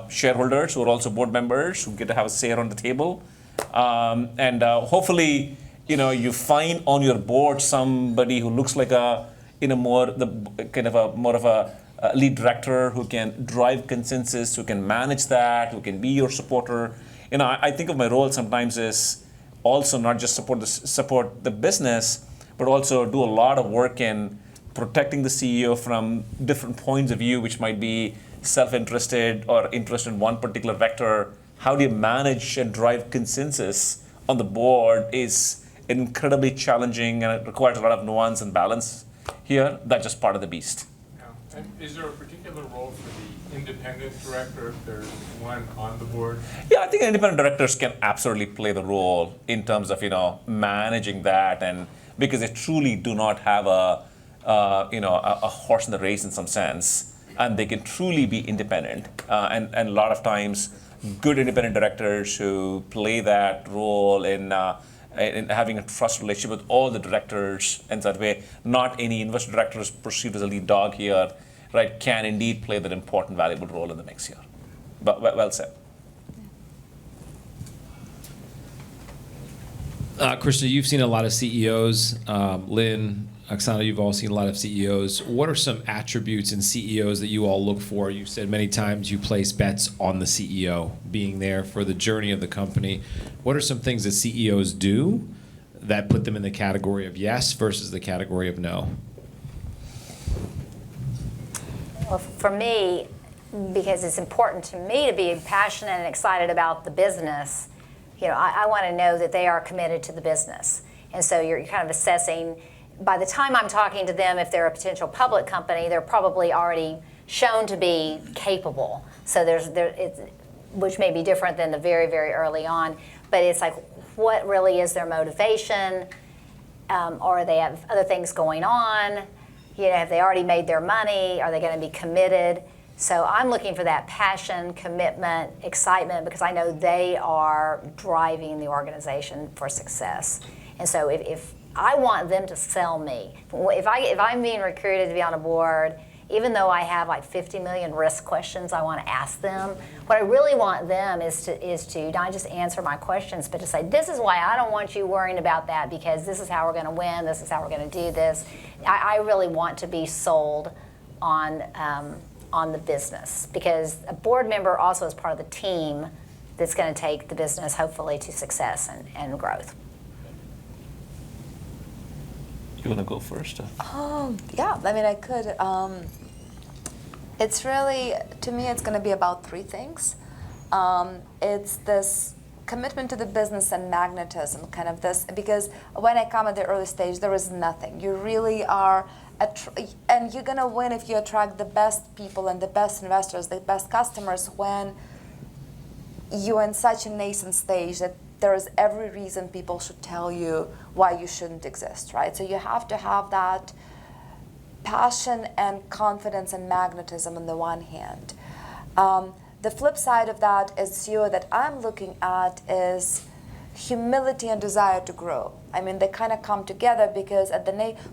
shareholders who are also board members who get to have a say around the table. And hopefully, you find on your board somebody who looks like more of a lead director who can drive consensus, who can manage that, who can be your supporter. I think of my role sometimes as also not just support the business, but also do a lot of work in protecting the CEO from different points of view, which might be self-interested or interested in one particular vector. How do you manage and drive consensus on the board is incredibly challenging, and it requires a lot of nuance and balance here. That's just part of the beast. Yeah. And is there a particular role for the independent director if there's one on the board? Yeah, I think independent directors can absolutely play the role in terms of managing that, and because they truly do not have a horse in the race in some sense, and they can truly be independent. And a lot of times, good independent directors who play that role in having a trust relationship with all the directors, and that way, not any investor director is perceived as a lead dog here, right? Can indeed play that important, valuable role in the mix here. But well said. Krishna, you've seen a lot of CEOs. Lynn, Oksana, you've all seen a lot of CEOs. What are some attributes in CEOs that you all look for? You said many times you place bets on the CEO being there for the journey of the company. What are some things that CEOs do that put them in the category of yes versus the category of no? Well, for me, because it's important to me to be passionate and excited about the business, I want to know that they are committed to the business. And so you're kind of assessing, by the time I'm talking to them, if they're a potential public company, they're probably already shown to be capable. So which may be different than the very, very early on. But it's like, what really is their motivation? Or they have other things going on? Have they already made their money? Are they going to be committed? So I'm looking for that passion, commitment, excitement, because I know they are driving the organization for success. And so if I want them to sell me, if I'm being recruited to be on a board, even though I have like 50 million risk questions I want to ask them, what I really want them is to not just answer my questions, but to say, this is why I don't want you worrying about that, because this is how we're going to win, this is how we're going to do this. I really want to be sold on the business, because a board member also is part of the team that's going to take the business hopefully to success and growth. You want to go first? Yeah, I could. It's really, to me, it's going to be about three things. It's this commitment to the business and magnetism, kind of this, because when I come at the early stage, there is nothing. You really are, and you're going to win if you attract the best people and the best investors, the best customers, when you're in such a nascent stage that there is every reason people should tell you why you shouldn't exist, right? So you have to have that passion and confidence and magnetism on the one hand. The flip side of that is CEO that I'm looking at is humility and desire to grow. They kind of come together, because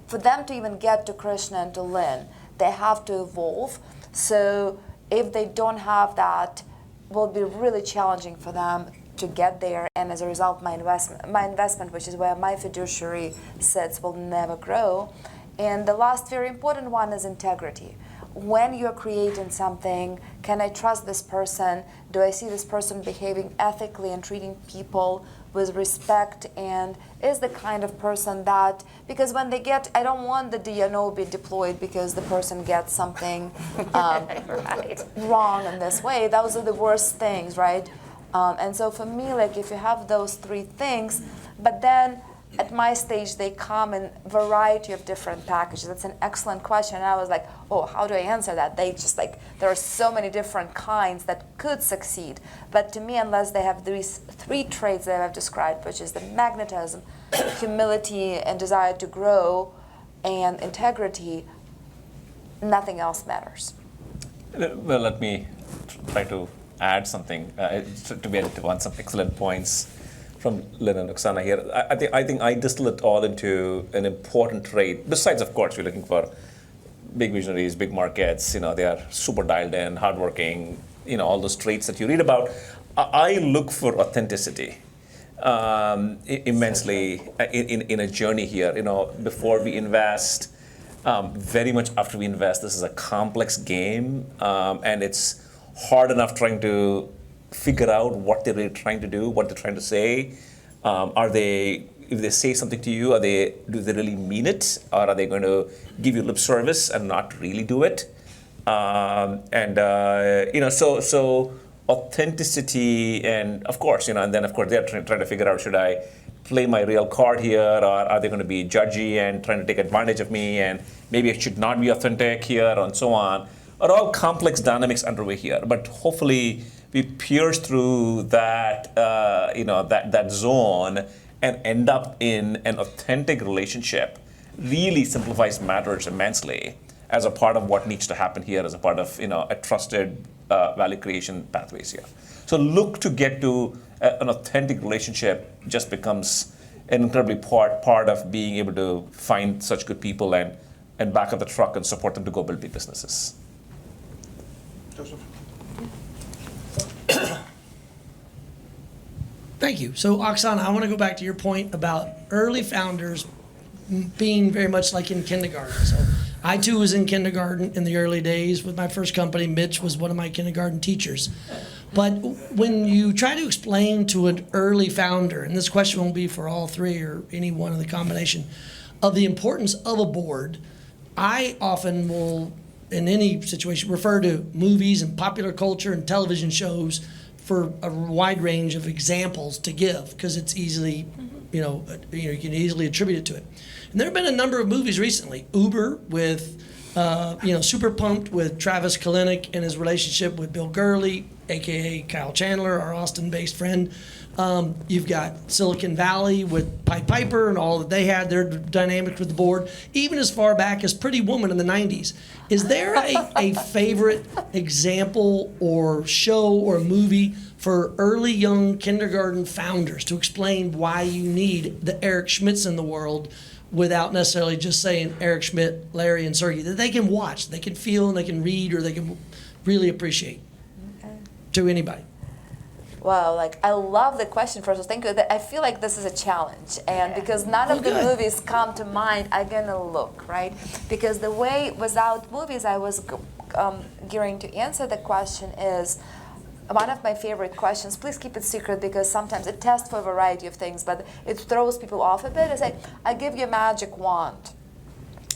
for them to even get to Krishna and to Lynn, they have to evolve. So if they don't have that, it will be really challenging for them to get there, and as a result, my investment, which is where my fiduciary sits, will never grow. And the last very important one is integrity. When you're creating something, can I trust this person? Do I see this person behaving ethically and treating people with respect, and is the kind of person that, because when they get, I don't want the DNO be deployed because the person gets something Right. wrong in this way. Those are the worst things, right? And so for me, like if you have those three things, but then at my stage they come in variety of different packages. That's an excellent question. And I was like, oh, how do I answer that? They just like, there are so many different kinds that could succeed. But to me, unless they have these three traits that I've described, which is the magnetism, humility, and desire to grow, and integrity, nothing else matters. Well, let me try to add something to be additive on some excellent points from Lynn and Oksana here. I think I distill it all into an important trait. Besides, of course, we're looking for big visionaries, big markets. They are super dialed in, hardworking. All those traits that you read about. I look for authenticity immensely in a journey here. Before we invest, very much after we invest, this is a complex game, and it's hard enough trying to figure out what they're really trying to do, what they're trying to say. If they say something to you, do they really mean it, or are they going to give you lip service and not really do it? So authenticity, and of course, and then of course they're trying to figure out, should I play my real card here, or are they going to be judgy and trying to take advantage of me, and maybe I should not be authentic here, and so on. Are all complex dynamics underway here, but hopefully we pierce through that, that zone and end up in an authentic relationship. Really simplifies matters immensely as a part of what needs to happen here, as a part of a trusted value creation pathways here. So look to get to an authentic relationship just becomes an incredibly part of being able to find such good people and back up the truck and support them to go build big businesses. Joseph? Thank you. So, Oksana, I want to go back to your point about early founders being very much like in kindergarten. So, I too was in kindergarten in the early days with my first company. Mitch was one of my kindergarten teachers. But when you try to explain to an early founder, and this question won't be for all three or any one of the combination, of the importance of a board, I often will, in any situation, refer to movies and popular culture and television shows for a wide range of examples to give, because it's easily, you can easily attribute it to it. And there have been a number of movies recently. Uber with, Super Pumped with Travis Kalanick and his relationship with Bill Gurley, AKA Kyle Chandler, our Austin-based friend. You've got Silicon Valley with Pied Piper and all that they had, their dynamic with the board, even as far back as Pretty Woman in the 90s. Is there a favorite example or show or movie for early young kindergarten founders to explain why you need the Eric Schmidts in the world without necessarily just saying Eric Schmidt, Larry, and Sergey, that they can watch, they can feel, and they can read, or they can really appreciate? To anybody. Well, I love the question first. Thank you. I feel like this is a challenge, and because none of the movies come to mind, I'm gonna look, right? Because the way without movies I was gearing to answer the question is one of my favorite questions. Please keep it secret because sometimes it tests for a variety of things, but it throws people off a bit. Is like, I give you a magic wand,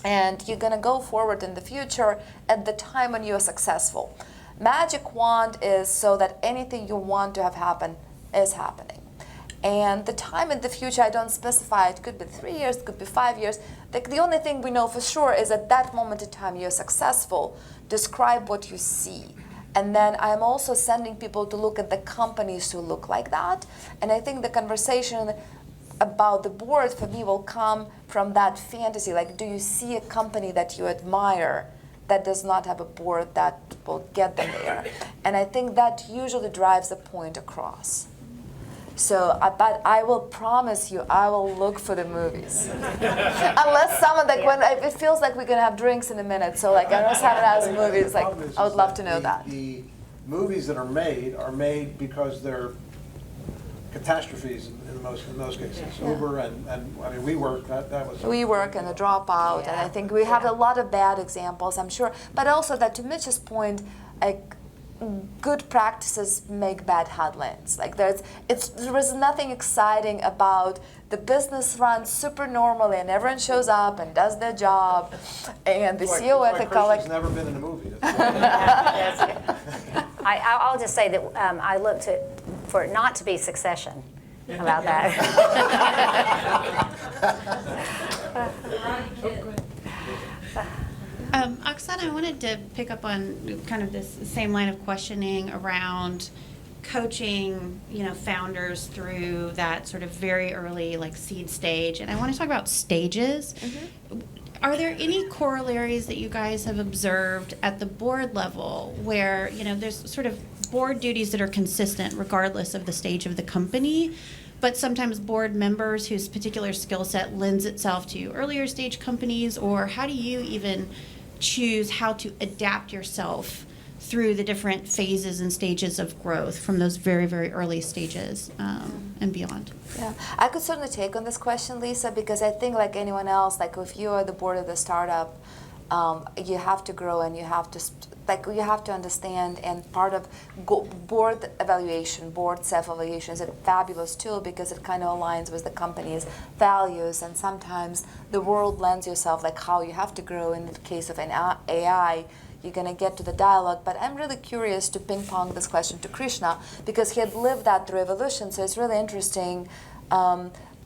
and you're gonna go forward in the future at the time when you're successful. Magic wand is so that anything you want to have happen is happening. And the time in the future, I don't specify. It could be 3 years, it could be 5 years. The only thing we know for sure is at that moment in time you're successful. Describe what you see. And then I'm also sending people to look at the companies who look like that. And I think the conversation about the board for me will come from that fantasy. Like, do you see a company that you admire that does not have a board that will get them there? And I think that usually drives the point across. So, but I will promise you, I will look for the movies. Unless someone, when it feels like we're gonna have drinks in a minute, so I know someone has movies, I would love to know that. The movies that are made because they're catastrophes in most cases. Yeah. Uber and WeWork, that was. WeWork and the Dropout, and I think we have a lot of bad examples, I'm sure. But also that, to Mitch's point, good practices make bad headlines. Like there is nothing exciting about the business runs super normally and everyone shows up and does their job, and the CEO ethical. Christian's never been in a movie. I'll just say that I looked for it not to be Succession about that. Oksana, I wanted to pick up on kind of this same line of questioning around coaching, founders through that sort of very early like seed stage. And I want to talk about stages. Mm-hmm. Are there any corollaries that you guys have observed at the board level where, there's sort of board duties that are consistent regardless of the stage of the company, but sometimes board members whose particular skill set lends itself to earlier stage companies? Or how do you even choose how to adapt yourself through the different phases and stages of growth from those very, very early stages and beyond? Yeah, I could certainly take on this question, Lisa, because I think like anyone else, like if you are the board of the startup, you have to grow and you have to you have to understand, and part of board evaluation, board self-evaluation is a fabulous tool because it kind of aligns with the company's values, and sometimes the world lends yourself like how you have to grow. In the case of an AI, you're going to get to the dialogue, but I'm really curious to ping pong this question to Krishna because he had lived that through evolution, so it's really interesting.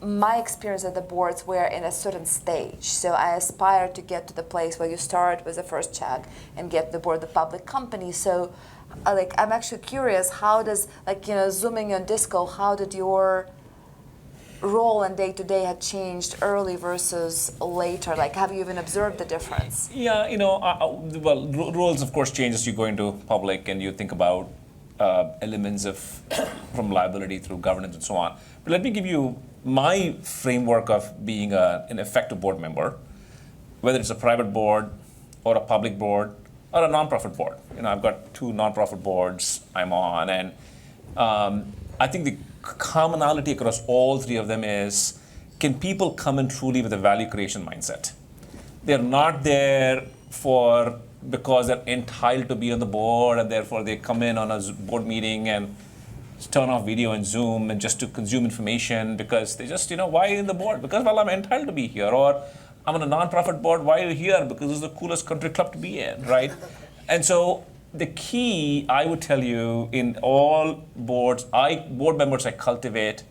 My experience at the boards were in a certain stage, so I aspire to get to the place where you start with the first check and get the board the public company. So I'm actually curious, how does, zooming on Disco, how did your role and day-to-day had changed early versus later? Like, have you even observed the difference? Yeah, roles of course change as you go into public and you think about elements of from liability through governance and so on. But let me give you my framework of being an effective board member, whether it's a private board or a public board or a nonprofit board. I've got 2 nonprofit boards I'm on, and I think the commonality across all 3 of them is, can people come in truly with a value creation mindset? They're not there because they're entitled to be on the board and therefore they come in on a board meeting and turn off video and Zoom and just to consume information because they just, why are you in the board? Because, well, I'm entitled to be here. Or I'm on a nonprofit board, why are you here? Because it's the coolest country club to be in, right? And so the key, I would tell you, in all boards, board members I cultivate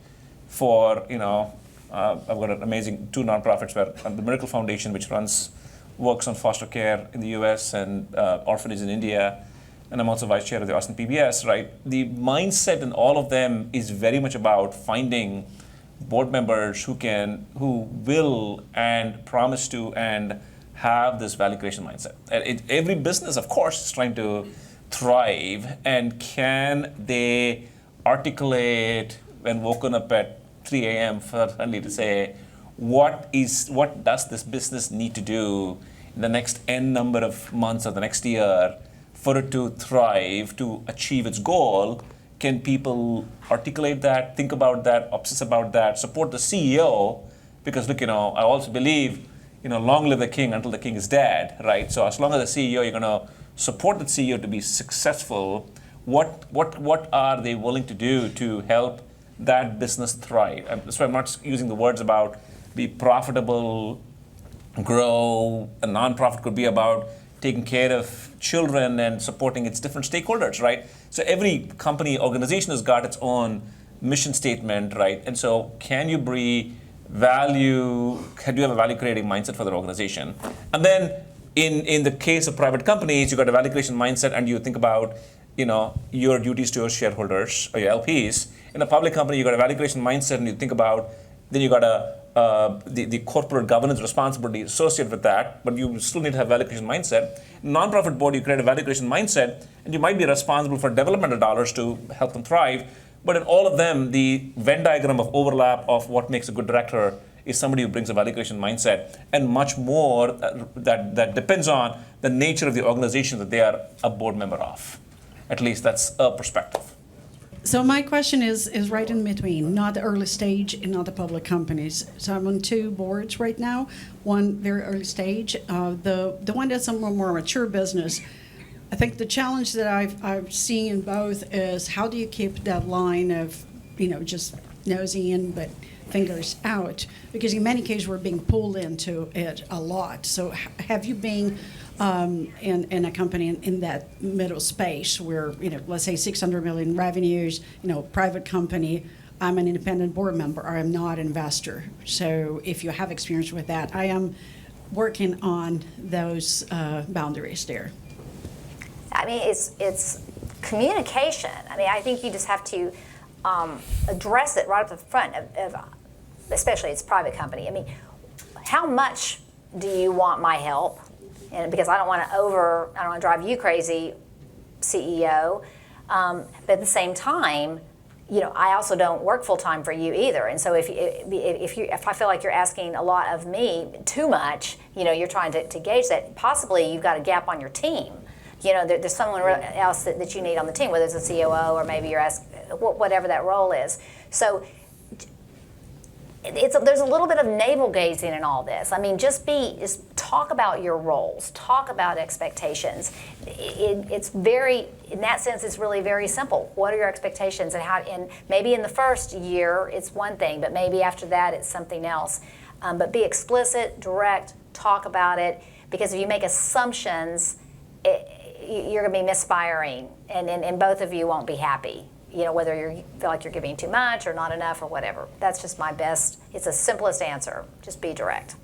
for, I've got an amazing 2 nonprofits where the Miracle Foundation, which works on foster care in the US and orphanage in India, and I'm also vice chair of the Austin PBS, right? The mindset in all of them is very much about finding board members who will and promise to and have this value creation mindset. Every business, of course, is trying to thrive, and can they articulate when woken up at 3 a.m. suddenly to say, what does this business need to do in the next N number of months or the next year for it to thrive, to achieve its goal? Can people articulate that, think about that, obsess about that, support the CEO? Because look, I also believe, long live the king until the king is dead, right? So as long as the CEO, you're going to support the CEO to be successful, what are they willing to do to help that business thrive? That's why I'm not using the words about be profitable, grow. A nonprofit could be about taking care of children and supporting its different stakeholders, right? So every company, organization has got its own mission statement, right? And so can you bring value, can you have a value creating mindset for the organization? And then in the case of private companies, you've got a value creation mindset and you think about your duties to your shareholders or your LPs. In a public company, you've got a value creation mindset and you think about, then you got the corporate governance responsibility associated with that, but you still need to have value creation mindset. Non-profit board, you create a value creation mindset, and you might be responsible for developmental dollars to help them thrive. But in all of them, the Venn diagram of overlap of what makes a good director is somebody who brings a value creation mindset, and much more that depends on the nature of the organization that they are a board member of. At least that's a perspective. So my question is right in between, not the early stage and not the public companies. So I'm on 2 boards right now, one very early stage. The one that's a more mature business, I think the challenge that I've seen in both is how do you keep that line of, just nosy in but fingers out? Because in many cases, we're being pulled into it a lot. So have you been in a company in that middle space where, let's say 600 million revenues, private company, I'm an independent board member, or I'm not an investor. So if you have experience with that, I am working on those boundaries there. I mean, it's communication. I mean, I think you just have to address it right up the front of especially it's a private company. I mean, how much do you want my help? And because I don't want to drive you crazy, CEO. But at the same time, I also don't work full time for you either. And so if I feel like you're asking a lot of me too much, you're trying to gauge that. Possibly you've got a gap on your team. There's someone else that you need on the team, whether it's a COO or maybe you're asking whatever that role is. So there's a little bit of navel gazing in all this. I mean, just talk about your roles, talk about expectations. It's very, in that sense, it's really very simple. What are your expectations, and maybe in the first year it's one thing, but maybe after that it's something else. But be explicit, direct, talk about it, because if you make assumptions, you're going to be misfiring, and both of you won't be happy. Whether you feel like you're giving too much or not enough or whatever. That's just my best. It's the simplest answer. Just be direct.